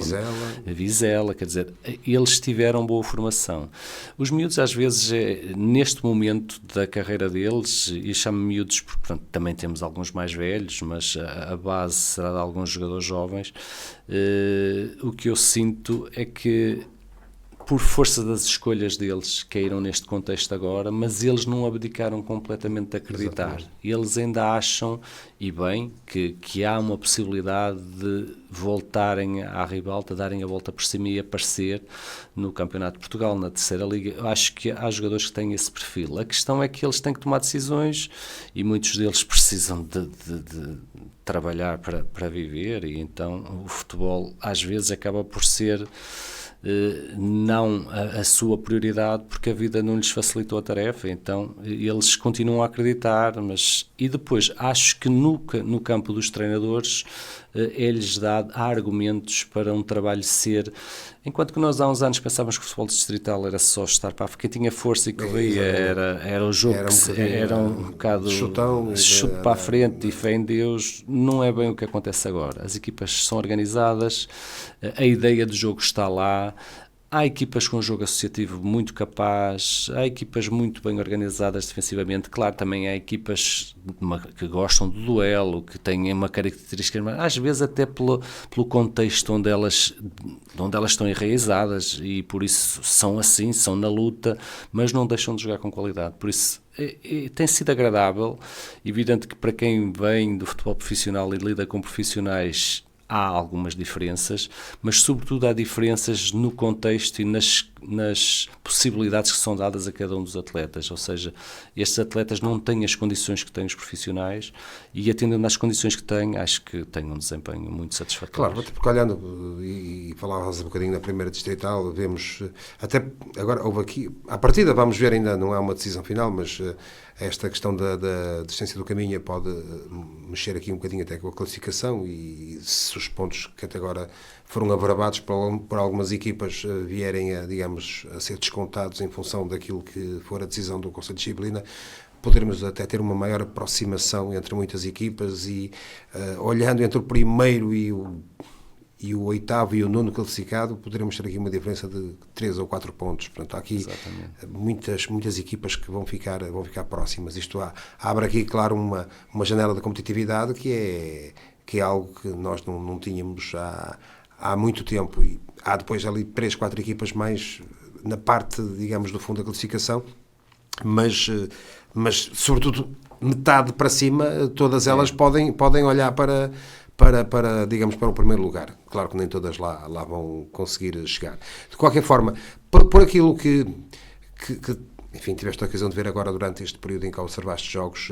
Vizela, quer dizer... Eles tiveram boa formação. Os miúdos, às vezes, neste momento da carreira deles, e chamo miúdos porque portanto, também temos alguns mais velhos, mas a base será de alguns jogadores jovens, o que eu sinto é que, por força das escolhas deles, caíram neste contexto agora, mas eles não abdicaram completamente de acreditar. Exatamente. Eles ainda acham, e bem, que há uma possibilidade de voltarem à ribalta, darem a volta por cima e aparecer no Campeonato de Portugal, na Terceira Liga. Eu acho que há jogadores que têm esse perfil. A questão é que eles têm que tomar decisões e muitos deles precisam de trabalhar para viver e então o futebol às vezes acaba por ser... não a sua prioridade porque a vida não lhes facilitou a tarefa, então eles continuam a acreditar, e depois acho que no campo dos treinadores é-lhes dado, há argumentos para um trabalho ser, enquanto que nós há uns anos pensávamos que o futebol distrital era só estar para quem tinha força e corria, era o jogo, era um bocado chute para a frente e fé em Deus, não é bem o que acontece agora. As equipas são organizadas, a ideia do jogo está lá, há equipas com um jogo associativo muito capaz, há equipas muito bem organizadas defensivamente, claro, também há equipas que gostam do duelo, que têm uma característica, às vezes até pelo contexto onde elas estão enraizadas e por isso são assim, são na luta, mas não deixam de jogar com qualidade, por isso tem sido agradável, evidente que para quem vem do futebol profissional e lida com profissionais há algumas diferenças, mas sobretudo há diferenças no contexto e nas possibilidades que são dadas a cada um dos atletas, ou seja, estes atletas não têm as condições que têm os profissionais e atendendo às condições que têm, acho que têm um desempenho muito satisfatório. Claro, porque olhando, e falávamos um bocadinho na primeira distrital, vemos, até agora houve aqui, à partida vamos ver, ainda não é uma decisão final, mas esta questão da distância do Caminha pode mexer aqui um bocadinho até com a classificação e se os pontos que até agora foram abravados por algumas equipas vierem a ser descontados em função daquilo que for a decisão do Conselho de Disciplina, podermos até ter uma maior aproximação entre muitas equipas e olhando entre o primeiro e o oitavo e o nono classificado, poderemos ter aqui uma diferença de 3 ou 4 pontos. Portanto, há aqui muitas equipas que vão ficar próximas. Isto abre aqui, claro, uma janela de competitividade que é algo que nós não tínhamos há muito tempo. E há depois ali 3, 4 equipas mais na parte, digamos, do fundo da classificação, mas sobretudo metade para cima, todas elas podem olhar para digamos, para o primeiro lugar. Claro que nem todas lá vão conseguir chegar. De qualquer forma, por aquilo que enfim, tiveste a ocasião de ver agora durante este período em que observaste jogos,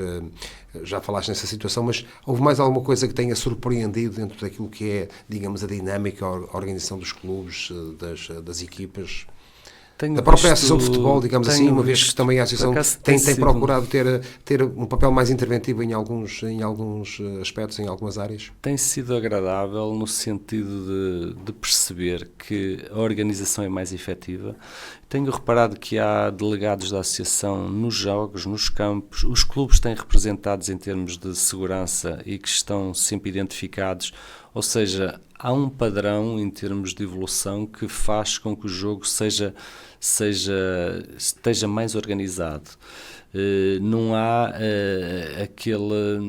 já falaste nessa situação, mas houve mais alguma coisa que tenha surpreendido dentro daquilo que é, digamos, a dinâmica, a organização dos clubes, das equipas? Da própria Associação de Futebol, digamos assim, uma vez que também a Associação tem procurado ter um papel mais interventivo em alguns aspectos, em algumas áreas? Tem sido agradável no sentido de perceber que a organização é mais efetiva. Tenho reparado que há delegados da Associação nos jogos, nos campos, os clubes têm representados em termos de segurança e que estão sempre identificados, ou seja, há um padrão em termos de evolução que faz com que o jogo esteja mais organizado. Não há aquela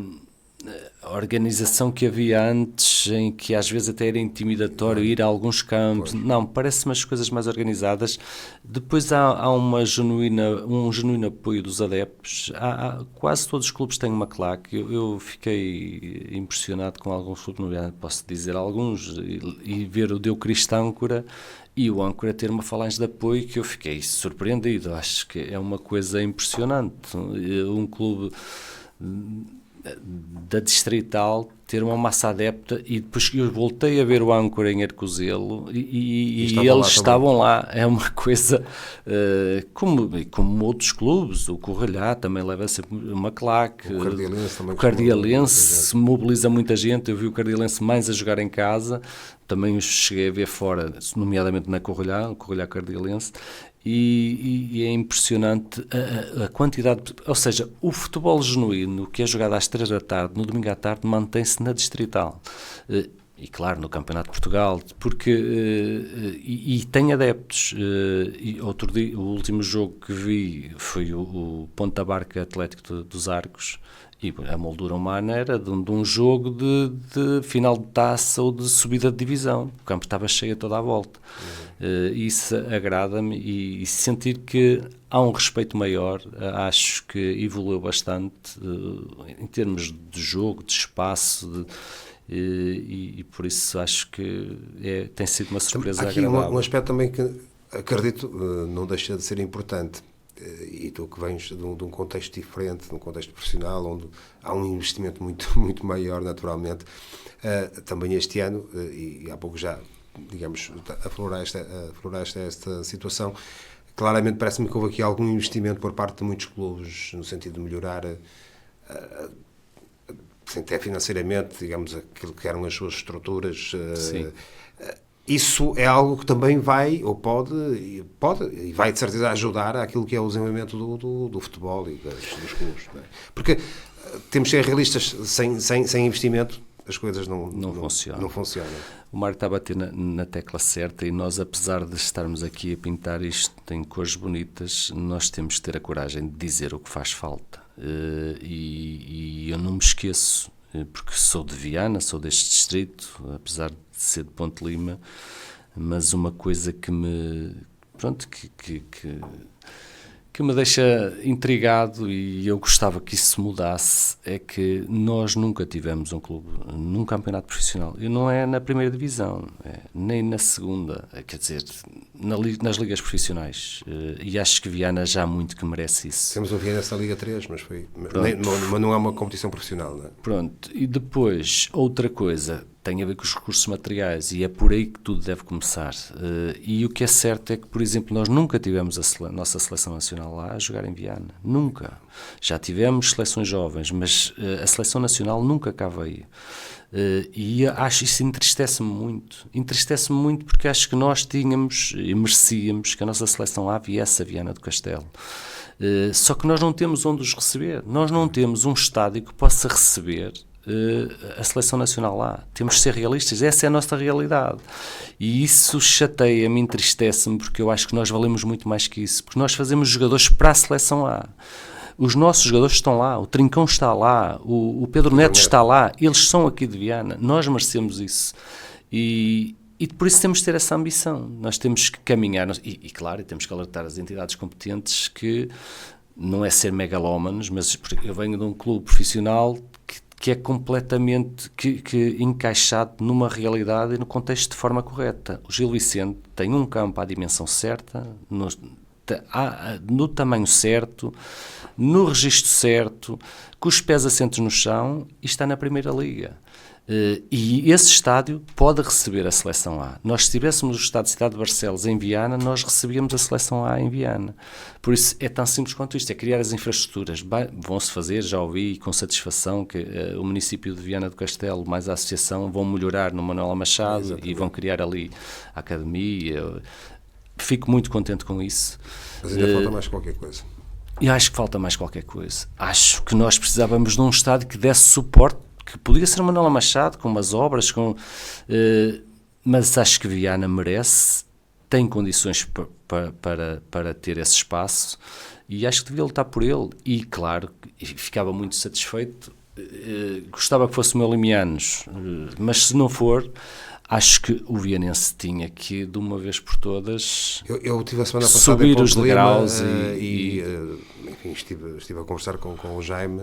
organização que havia antes, em que às vezes até era intimidatório ir a alguns campos. Não, parece-me as coisas mais organizadas. Depois há um genuíno apoio dos adeptos. Quase todos os clubes têm uma claque. Eu fiquei impressionado com alguns clubes, não posso dizer alguns, e ver o Deu Cristo âncora e o âncora ter uma falange de apoio que eu fiquei surpreendido. Acho que é uma coisa impressionante. Um clube da Distrital ter uma massa adepta, e depois eu voltei a ver o âncora em Arcozelo e eles estavam lá. É uma coisa como outros clubes. O Correlhá também leva sempre uma claque, o Cardielense mobiliza muita gente. Eu vi o Cardielense mais a jogar em casa, também os cheguei a ver fora, nomeadamente na Correlhá, o Correlhá Cardielense. E é impressionante a quantidade, ou seja, o futebol genuíno que é jogado às 3 da tarde, no domingo à tarde, mantém-se na Distrital. E claro, no Campeonato de Portugal, porque e tem adeptos. Outro dia, o último jogo que vi foi o Ponta Barca Atlético dos Arcos, e a moldura humana era de um jogo de final de taça ou de subida de divisão. O campo estava cheio toda a volta. Isso agrada-me, e sentir que há um respeito maior, acho que evoluiu bastante em termos de jogo, de espaço, e por isso acho que tem sido uma surpresa agradável. Aqui um aspecto também que acredito não deixa de ser importante. E tu que vens de um contexto diferente, de um contexto profissional, onde há um investimento muito, muito maior, naturalmente, também este ano, e há pouco já, digamos, afloraste esta situação, claramente parece-me que houve aqui algum investimento por parte de muitos clubes, no sentido de melhorar, até financeiramente, digamos, aquilo que eram as suas estruturas. Sim. Isso é algo que também vai, ou pode e vai de certeza ajudar àquilo que é o desenvolvimento do futebol e dos clubes. Não é? Porque temos que ser realistas, sem investimento as coisas não funcionam. O Mário está a bater na tecla certa, e nós, apesar de estarmos aqui a pintar isto em cores bonitas, nós temos que ter a coragem de dizer o que faz falta. E eu não me esqueço, porque sou de Viana, sou deste distrito, apesar de ser de Ponte Lima, mas uma coisa que me deixa intrigado, e eu gostava que isso se mudasse, é que nós nunca tivemos um clube num campeonato profissional, e não é na primeira divisão, nem na segunda, quer dizer, nas ligas profissionais, e acho que Viana já há muito que merece isso. Temos um Viana nessa Liga 3, mas não é uma competição profissional, não é? Pronto, e depois, outra coisa, tem a ver com os recursos materiais, e é por aí que tudo deve começar. E o que é certo é que, por exemplo, nós nunca tivemos a nossa seleção nacional lá a jogar em Viana. Nunca. Já tivemos seleções jovens, mas a seleção nacional nunca cá veio. E acho isso entristece-me muito. Entristece-me muito porque acho que nós tínhamos e merecíamos que a nossa seleção lá viesse a Viana do Castelo. Só que nós não temos onde os receber. Nós não temos um estádio que possa receber a seleção nacional lá. Temos de ser realistas, essa é a nossa realidade, e isso chateia-me, entristece-me, porque eu acho que nós valemos muito mais que isso, porque nós fazemos jogadores para a seleção lá. Os nossos jogadores estão lá, o Trincão está lá, o Pedro Neto está lá, eles são aqui de Viana, nós merecemos isso, e por isso temos de ter essa ambição. Nós temos que caminhar, e claro, temos que alertar as entidades competentes que não é ser megalómanos, mas eu venho de um clube profissional que que é completamente que encaixado numa realidade e no contexto de forma correta. O Gil Vicente tem um campo à dimensão certa, no tamanho certo, no registro certo, com os pés assentos no chão, e está na Primeira Liga. E esse estádio pode receber a Seleção A. Nós, se estivéssemos no estádio de Cidade de Barcelos em Viana, nós recebíamos a Seleção A em Viana. Por isso é tão simples quanto isto, é criar as infraestruturas. Vão-se fazer, já ouvi com satisfação que o município de Viana do Castelo mais a associação vão melhorar no Manuel Machado. Exatamente. E vão criar ali a academia. Fico muito contente com isso. Mas ainda falta mais qualquer coisa. E acho que falta mais qualquer coisa. Acho que nós precisávamos de um estádio que desse suporte, que podia ser o Manuel Machado, com umas obras, mas acho que Viana merece, tem condições para ter esse espaço, e acho que devia lutar por ele. E claro, ficava muito satisfeito, gostava que fosse o meu Limianos, mas se não for, acho que o vianense tinha que, de uma vez por todas, eu tive a semana passada subir os degraus enfim, estive a conversar com o Jaime,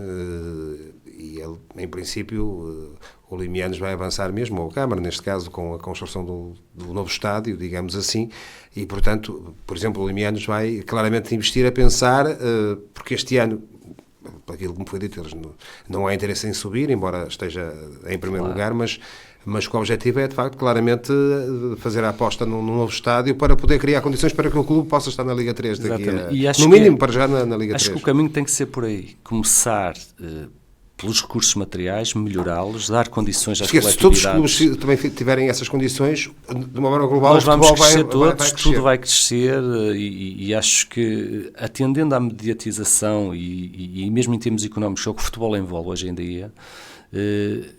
e ele, em princípio, o Limianos vai avançar mesmo, ou a Câmara, neste caso, com a construção do novo estádio, digamos assim, e, portanto, por exemplo, o Limianos vai claramente investir a pensar, porque este ano, por aquilo que me foi dito, eles não há interesse em subir, embora esteja em primeiro lugar, mas que o objetivo é, de facto, claramente fazer a aposta num novo estádio para poder criar condições para que o clube possa estar na Liga 3 daqui no mínimo para jogar na Liga 3. Acho que o caminho tem que ser por aí. Começar pelos recursos materiais, melhorá-los, dar condições às coletividades. Se todos os clubes também tiverem essas condições, de uma forma global, nós vamos crescer todos, vai crescer. Tudo vai crescer, e acho que, atendendo à mediatização e mesmo em termos económicos, é o que o futebol envolve hoje em dia,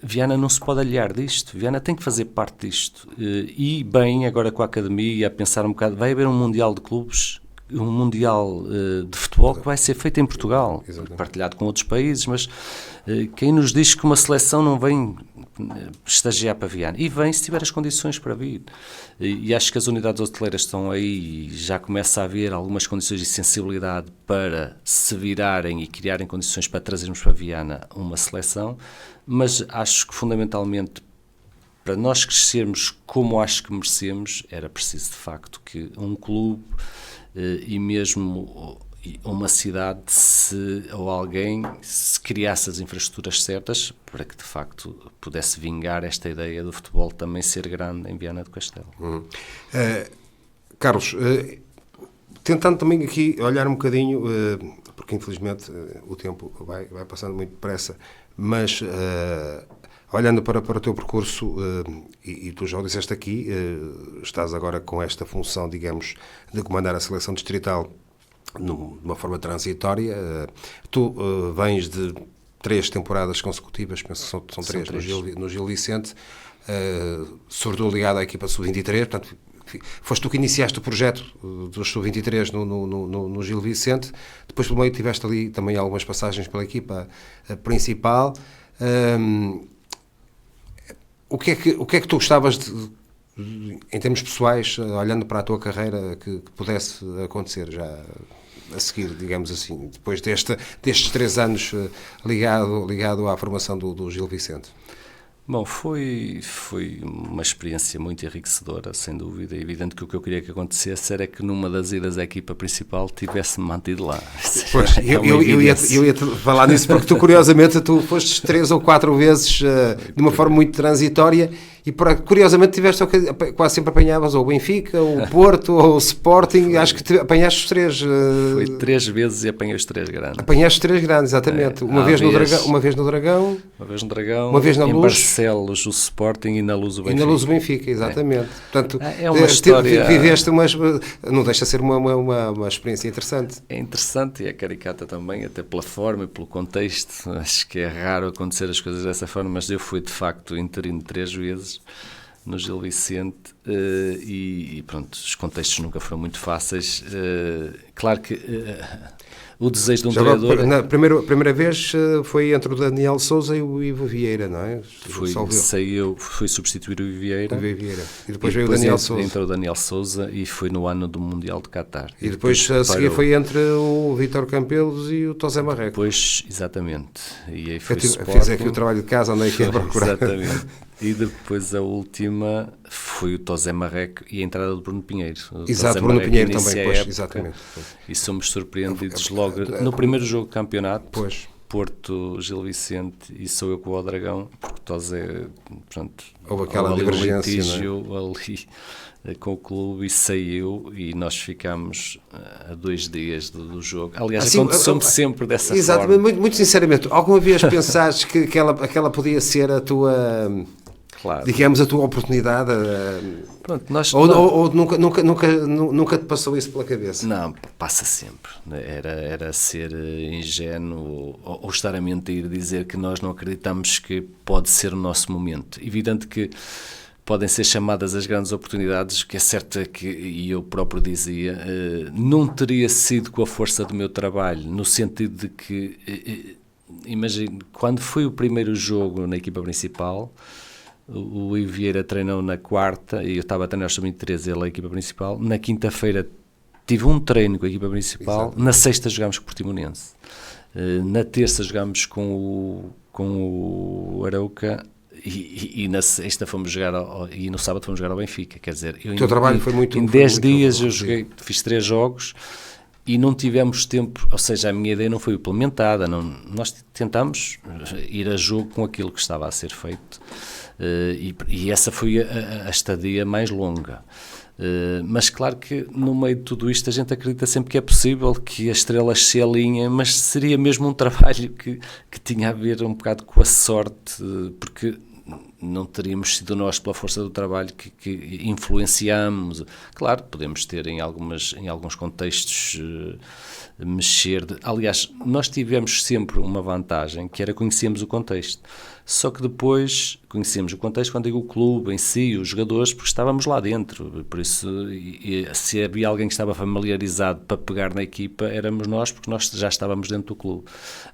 Viana não se pode aliar disto. Viana tem que fazer parte disto, e bem, agora com a academia, a pensar um bocado, vai haver um Mundial de Clubes, um Mundial de Futebol que vai ser feito em Portugal. Exatamente. Partilhado com outros países, mas quem nos diz que uma seleção não vem estagiar para Viana? E vem se tiver as condições para vir. E acho que as unidades hoteleiras estão aí, e já começa a haver algumas condições de sensibilidade para se virarem e criarem condições para trazermos para Viana uma seleção, mas acho que fundamentalmente, para nós crescermos como acho que merecemos, era preciso de facto que um clube e mesmo uma cidade ou alguém se criasse as infraestruturas certas para que de facto pudesse vingar esta ideia do futebol também ser grande em Viana do Castelo. Carlos, tentando também aqui olhar um bocadinho, porque infelizmente o tempo vai passando muito depressa, mas olhando para o teu percurso, e tu já o disseste aqui, estás agora com esta função, digamos, de comandar a seleção distrital de uma forma transitória. Tu vens de 3 temporadas consecutivas, penso que são 3 no Gil Vicente, sobretudo ligado à equipa Sub-23, portanto, foste tu que iniciaste o projeto dos Sub-23 no Gil Vicente, depois pelo meio tiveste ali também algumas passagens pela equipa principal. O que é que tu gostavas em termos pessoais, olhando para a tua carreira, que pudesse acontecer já a seguir, digamos assim, depois destes 3 anos ligado à formação do Gil Vicente? Bom, foi uma experiência muito enriquecedora, sem dúvida. É evidente que o que eu queria que acontecesse era que numa das idas à equipa principal tivesse-me mantido lá. Pois, eu ia falar nisso, porque tu, curiosamente, foste 3 ou 4 vezes de uma forma muito transitória, e curiosamente quase sempre apanhavas ou o Benfica, ou o Porto, ou o Sporting. Acho que apanhaste os 3. Foi 3 vezes e apanhei os 3 grandes. Apanhaste os 3 grandes, exatamente. Uma vez no Dragão, uma vez uma vez na Luz, em Barcelos o Sporting e na Luz o Benfica. E na Luz o Benfica, exatamente. Portanto, é uma história. Viveste não deixa de ser uma experiência interessante. É interessante e é caricata também, até pela forma e pelo contexto. Acho que é raro acontecer as coisas dessa forma, mas eu fui de facto interino 3 vezes. no Gil Vicente, e pronto, os contextos nunca foram muito fáceis. Claro que o desejo de um treinador... Na primeira vez foi entre o Daniel Sousa e o Ivo Vieira, não é? Fui substituir o Ivo Vieira. E depois veio o Daniel Sousa. Entrou o Daniel Sousa e foi no ano do Mundial de Qatar. E depois a seguir foi entre o Vítor Campelos e o Tosé Marreco. Pois, exatamente. E aí foi Fiz aqui o trabalho de casa, andei aqui a procurar. Exatamente. E depois a última foi o Tosé Marreco e a entrada do Bruno Pinheiro. Exato, Bruno Pinheiro também, pois, exatamente. E somos surpreendidos logo no primeiro jogo de campeonato, pois. Porto, Gil Vicente, e sou eu com o Dragão, porque o Tosé, pronto, houve aquela divergência, litígio, ali com o clube, e saiu, e nós ficámos a 2 dias do jogo. Aliás, assim, aconteceu-me sempre dessa forma. Exatamente, muito sinceramente, alguma vez pensaste que aquela podia ser a tua... Claro. Digamos, a tua oportunidade. Pronto, ou nunca te passou isso pela cabeça? Não, passa sempre. Era ser ingênuo ou estar a mentir, dizer que nós não acreditamos que pode ser o nosso momento. Evidente que podem ser chamadas as grandes oportunidades, que é certo que, e eu próprio dizia, não teria sido com a força do meu trabalho, no sentido de que, imagine, quando foi o primeiro jogo na equipa principal, o Ivo Vieira treinou na quarta e eu estava a treinar os sub-23, ele a equipa principal. Na quinta-feira tive um treino com a equipa principal. Exato. Na sexta jogámos com o Portimonense. Na terça jogámos com o Arauca e na sexta fomos jogar e no sábado fomos jogar ao Benfica. Quer dizer, o teu trabalho foi muito... Em 10 dias eu fiz 3 jogos e não tivemos tempo, ou seja, a minha ideia não foi implementada. Nós tentámos ir a jogo com aquilo que estava a ser feito. E essa foi a estadia mais longa. Mas claro que no meio de tudo isto a gente acredita sempre que é possível, que as estrelas se alinhem, mas seria mesmo um trabalho que tinha a ver um bocado com a sorte, porque não teríamos sido nós, pela força do trabalho, que influenciamos. Claro, podemos ter em alguns contextos mexer. Aliás, nós tivemos sempre uma vantagem, que era conhecermos o contexto. Só que depois conhecemos o contexto, quando digo o clube em si, os jogadores, porque estávamos lá dentro. Por isso, se havia alguém que estava familiarizado para pegar na equipa, éramos nós, porque nós já estávamos dentro do clube.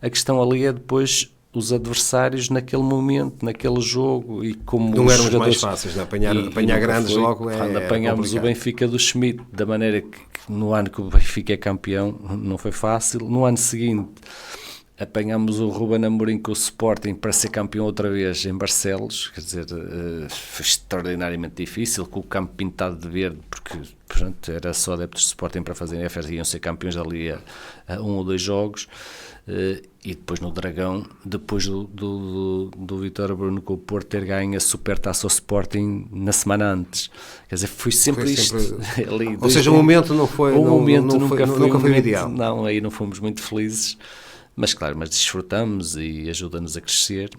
A questão ali é depois os adversários naquele momento, naquele jogo, e como não eram os jogadores mais fáceis, né? apanhar grandes logo quando apanhámos o Benfica do Schmidt, da maneira que no ano que o Benfica é campeão não foi fácil. No ano seguinte apanhámos o Ruben Amorim com o Sporting para ser campeão outra vez em Barcelos, quer dizer, foi extraordinariamente difícil, com o campo pintado de verde, porque portanto, era só adeptos de Sporting para fazerem a festa, iam ser campeões ali a 1 ou 2 jogos. E depois no Dragão, depois do Vítor Bruno com o Porto ter ganho a Supertaça ao Sporting na semana antes, quer dizer, foi sempre isto ali, ou seja, o momento não foi nunca foi ideal. Não, aí não fomos muito felizes, mas claro, mas desfrutamos e ajuda-nos a crescer.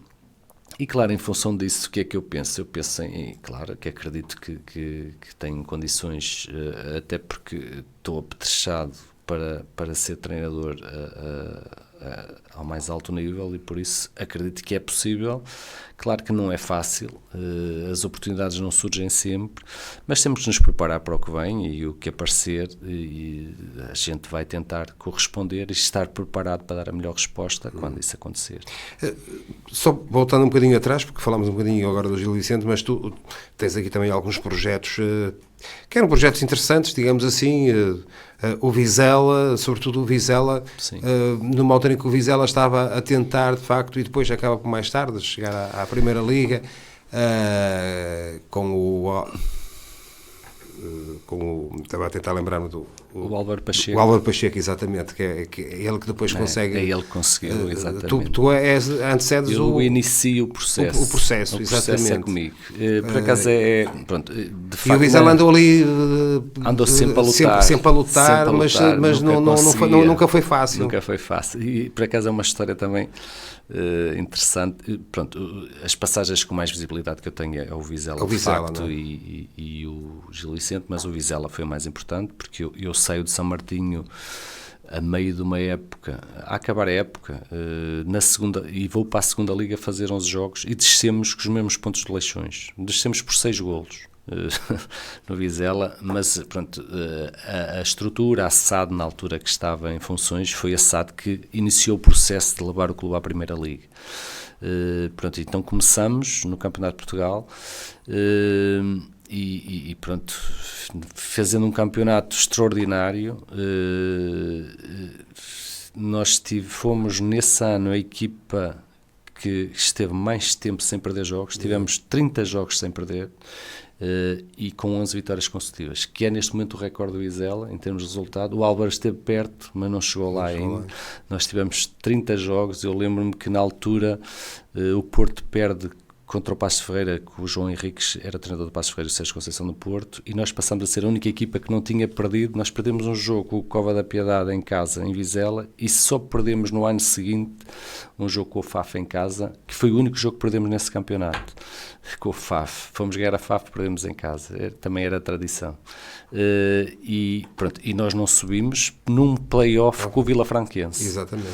E claro, em função disso, o que é que eu penso? Eu penso claro, que acredito que tenho condições, até porque estou apetrechado para ser treinador ao mais alto nível, e por isso acredito que é possível. Claro que não é fácil, as oportunidades não surgem sempre, mas temos que nos preparar para o que vem e o que aparecer, e a gente vai tentar corresponder e estar preparado para dar a melhor resposta quando isso acontecer. Só voltando um bocadinho atrás, porque falámos um bocadinho agora do Gil Vicente, mas tu tens aqui também alguns projetos que eram projetos interessantes, digamos assim. O Vizela, sobretudo o Vizela, numa altura em que o Vizela estava a tentar, de facto, e depois acaba por mais tarde chegar à Primeira Liga, estava a tentar lembrar-me do... O Álvaro Pacheco. O Álvaro Pacheco, exatamente, que é ele que depois consegue... É ele que conseguiu, exatamente. Tu antecedes eu inicio o processo. O processo, exatamente. É comigo. Por acaso pronto, de facto, e o Vizela andou ali... Andou sempre a lutar. Sempre a lutar, mas nunca foi fácil. Nunca foi fácil. E por acaso é uma história também interessante. Pronto, as passagens com mais visibilidade que eu tenho é o Vizela, de facto, e o Gil Vicente, mas o Vizela foi o mais importante, porque eu saio de São Martinho a meio de uma época, a acabar a época, na segunda, e vou para a segunda liga fazer 11 jogos e descemos com os mesmos pontos de Leixões. Descemos por 6 golos no Vizela, mas pronto, a estrutura, a SAD na altura que estava em funções, foi a SAD que iniciou o processo de levar o clube à Primeira Liga. Pronto, então começamos no Campeonato de Portugal, e pronto, fazendo um campeonato extraordinário. Nós fomos nesse ano a equipa que esteve mais tempo sem perder jogos, tivemos 30 jogos sem perder, e com 11 vitórias consecutivas, que é neste momento o recorde do Vizela em termos de resultado. O Álvaro esteve perto, mas não chegou lá ainda. Nós tivemos 30 jogos. Eu lembro-me que na altura o Porto perde contra o Passos Ferreira, que o João Henriques era treinador do Passos Ferreira e o Sérgio Conceição do Porto, e nós passamos a ser a única equipa que não tinha perdido. Nós perdemos um jogo com o Cova da Piedade em casa, em Vizela, e só perdemos no ano seguinte um jogo com o FAF em casa, que foi o único jogo que perdemos nesse campeonato, com o FAF. Fomos ganhar a FAF, perdemos em casa, também era tradição. E pronto, e nós não subimos num play-off com o Vilafranquense. Exatamente.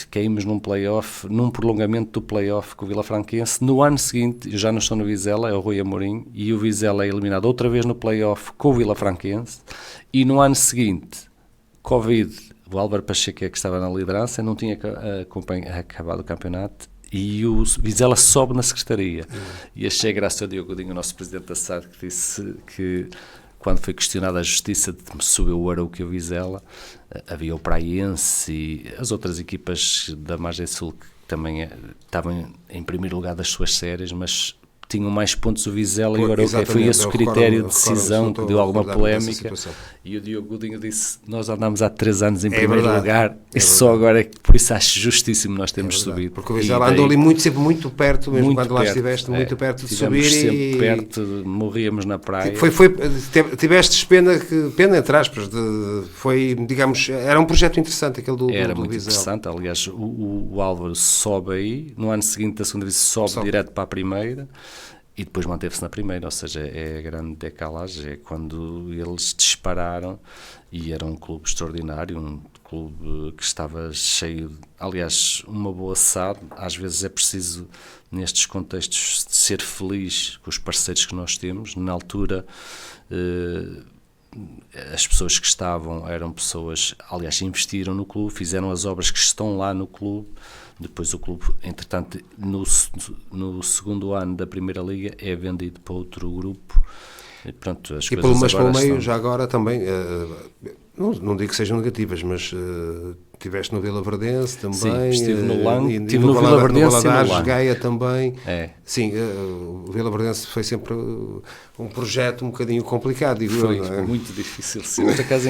Caímos num play-off, num prolongamento do play-off com o Vilafranquense. No ano seguinte, eu já não estou no Vizela, é o Rui Amorim, e o Vizela é eliminado outra vez no play-off com o Vilafranquense, e no ano seguinte, Covid, o Álvaro Pacheco, que estava na liderança, não tinha acabado o campeonato, e o Vizela sobe na secretaria. E achei graça ao Diogo Godinho, o nosso presidente da SAD, que disse que quando foi questionada a justiça de subiu o Arouca e o Vizela, havia o Praiense e as outras equipas da Margem Sul que também estavam em primeiro lugar das suas séries, mas tinham mais pontos o Vizela e o Arouca. Foi esse o critério de decisão que deu alguma polémica. E o Diogo Godinho disse: nós andámos há 3 anos em primeiro lugar, e só agora, por isso acho justíssimo nós termos subido. Porque o Vizela andou ali sempre muito perto, mesmo muito quando lá estiveste, muito perto de subir. Sempre perto, morríamos na praia. Tiveste pena, entre aspas, digamos, era um projeto interessante aquele do Vizela. Era muito interessante, aliás, o Álvaro sobe aí, no ano seguinte da segunda divisão sobe direto para a primeira, e depois manteve-se na primeira, ou seja, é a grande decalagem, é quando eles dispararam, e era um clube extraordinário, um clube que estava cheio, aliás, uma boa SAD. Às vezes é preciso, nestes contextos, ser feliz com os parceiros que nós temos. Na altura, as pessoas que estavam eram pessoas, aliás, investiram no clube, fizeram as obras que estão lá no clube. Depois o clube, entretanto, no segundo ano da Primeira Liga, é vendido para outro grupo. E pronto, mas pelo meio, já agora também, não digo que sejam negativas, mas estiveste no Vila Verdense também. Sim, estive no LAN, estive no Vila Verdense e no LAN. Gaia também. É. Sim, o Vila Verdense foi sempre um projeto um bocadinho complicado, digo foi, eu, não é? Muito difícil, sim.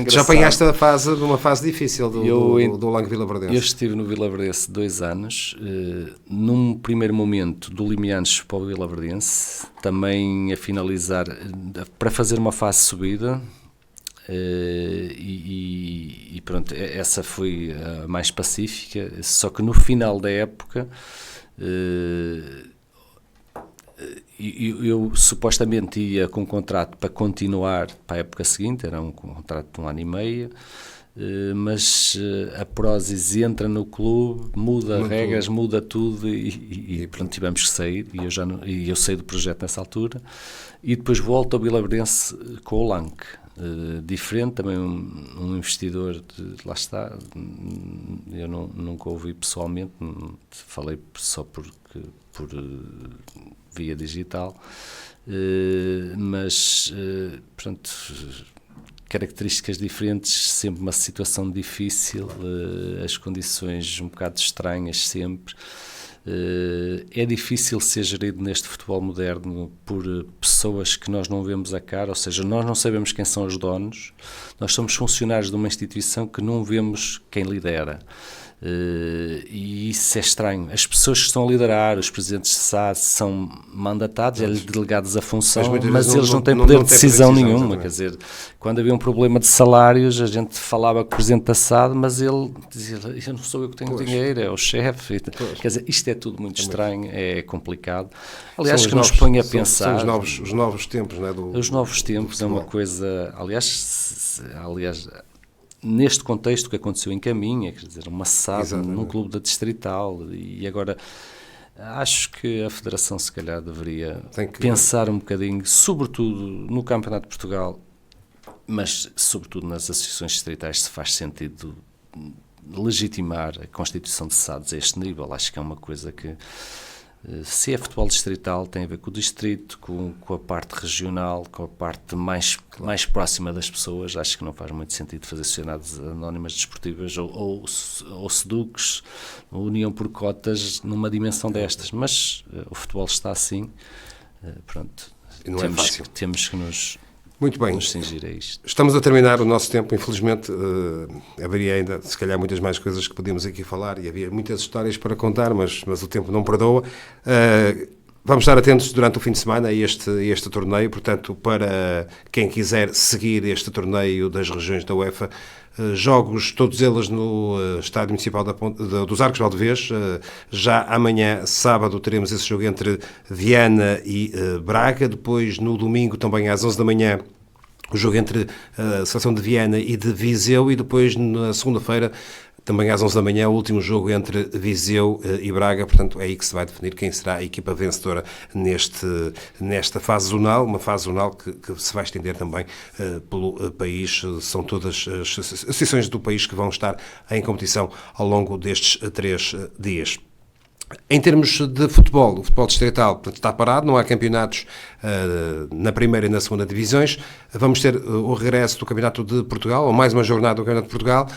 Já apanhaste uma fase difícil do LAN Vila Verdense. Eu estive no Vila Verdense 2 anos, num primeiro momento do Limianos para o Vila Verdense, também a finalizar, para fazer uma fase de subida. E pronto, essa foi a mais pacífica, só que no final da época eu supostamente ia com um contrato para continuar para a época seguinte, era um contrato de 1 ano e meio, mas a Prozis entra no clube, muda regras, muda tudo, e pronto, tivemos que sair, e eu saí do projeto nessa altura, e depois volto ao Vila Verdense com o Lanc. Diferente, também um investidor lá está, eu nunca ouvi pessoalmente, falei só por via digital, mas pronto, características diferentes, sempre uma situação difícil, as condições um bocado estranhas sempre. É difícil ser gerido neste futebol moderno por pessoas que nós não vemos a cara, ou seja, nós não sabemos quem são os donos, nós somos funcionários de uma instituição que não vemos quem lidera. E isso é estranho. As pessoas que estão a liderar, os presidentes de SAD, são mandatados, delegados a função, mas eles não têm poder de decisão nenhuma. Quer dizer, quando havia um problema de salários, a gente falava com o presidente da SAD, mas ele dizia: eu não sou eu que tenho dinheiro, é o chefe. Quer dizer, isto é tudo muito estranho, é complicado. Aliás, que nos põe a pensar. São os novos tempos, não é? Os novos tempos é uma coisa. Aliás, neste contexto que aconteceu em Caminha, quer dizer, uma SAD Exatamente. num clube da Distrital, e agora acho que a Federação se calhar deveria pensar um bocadinho, sobretudo no Campeonato de Portugal, mas sobretudo nas associações distritais, se faz sentido legitimar a constituição de SADs a este nível. Acho que é uma coisa que, se é futebol distrital, tem a ver com o distrito, com a parte regional, com a parte mais próxima das pessoas. Acho que não faz muito sentido fazer sociedades anónimas desportivas ou SEDUCs, união por cotas, numa dimensão destas. Mas o futebol está assim, pronto, Não é fácil. Temos que nos Muito bem. cingir a isto. Estamos a terminar o nosso tempo, infelizmente. Haveria ainda, se calhar, muitas mais coisas que podíamos aqui falar e havia muitas histórias para contar, mas o tempo não perdoa. Vamos estar atentos durante o fim de semana a este torneio, portanto, para quem quiser seguir este torneio das regiões da UEFA, jogos, todos eles no Estádio Municipal dos Arcos de Valdevez. Já amanhã, sábado, teremos esse jogo entre Viana e Braga. Depois, no domingo, também às 11 da manhã, o jogo entre a seleção de Viana e de Viseu. E depois, na segunda-feira, também às 11 da manhã, o último jogo entre Viseu e Braga. Portanto, é aí que se vai definir quem será a equipa vencedora nesta fase zonal, uma fase zonal que se vai estender também pelo país. São todas as associações do país que vão estar em competição ao longo destes 3 dias. Em termos de futebol, o futebol distrital está parado, não há campeonatos na primeira e na segunda divisões. Vamos ter o regresso do Campeonato de Portugal, ou mais uma jornada do Campeonato de Portugal.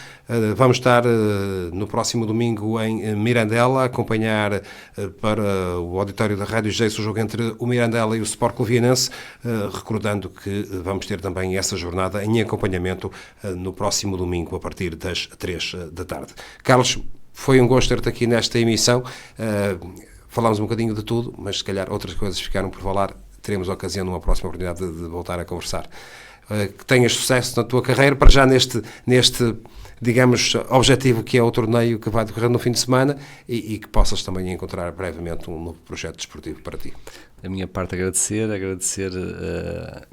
Vamos estar no próximo domingo em Mirandela, a acompanhar para o auditório da Rádio Geis o jogo entre o Mirandela e o Sport Clovianense, recordando que vamos ter também essa jornada em acompanhamento no próximo domingo, a partir das 3 da tarde. Carlos, foi um gosto ter-te aqui nesta emissão. Falámos um bocadinho de tudo, mas se calhar outras coisas ficaram por falar. Teremos a ocasião numa próxima oportunidade de voltar a conversar. Que tenhas sucesso na tua carreira, para já neste digamos, objetivo que é o torneio que vai decorrer no fim de semana, e que possas também encontrar brevemente um novo projeto desportivo para ti. Da minha parte, agradecer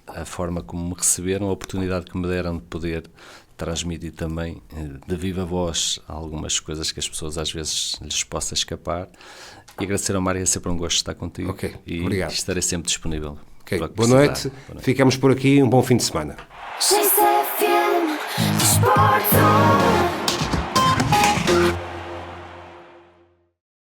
a forma como me receberam, a oportunidade que me deram de poder transmitir também de viva voz algumas coisas que as pessoas às vezes lhes possa escapar, e agradecer ao Mário. É sempre um gosto de estar contigo. Ok, e obrigado. estarei sempre disponível. Okay. Boa noite, ficamos por aqui, um bom fim de semana.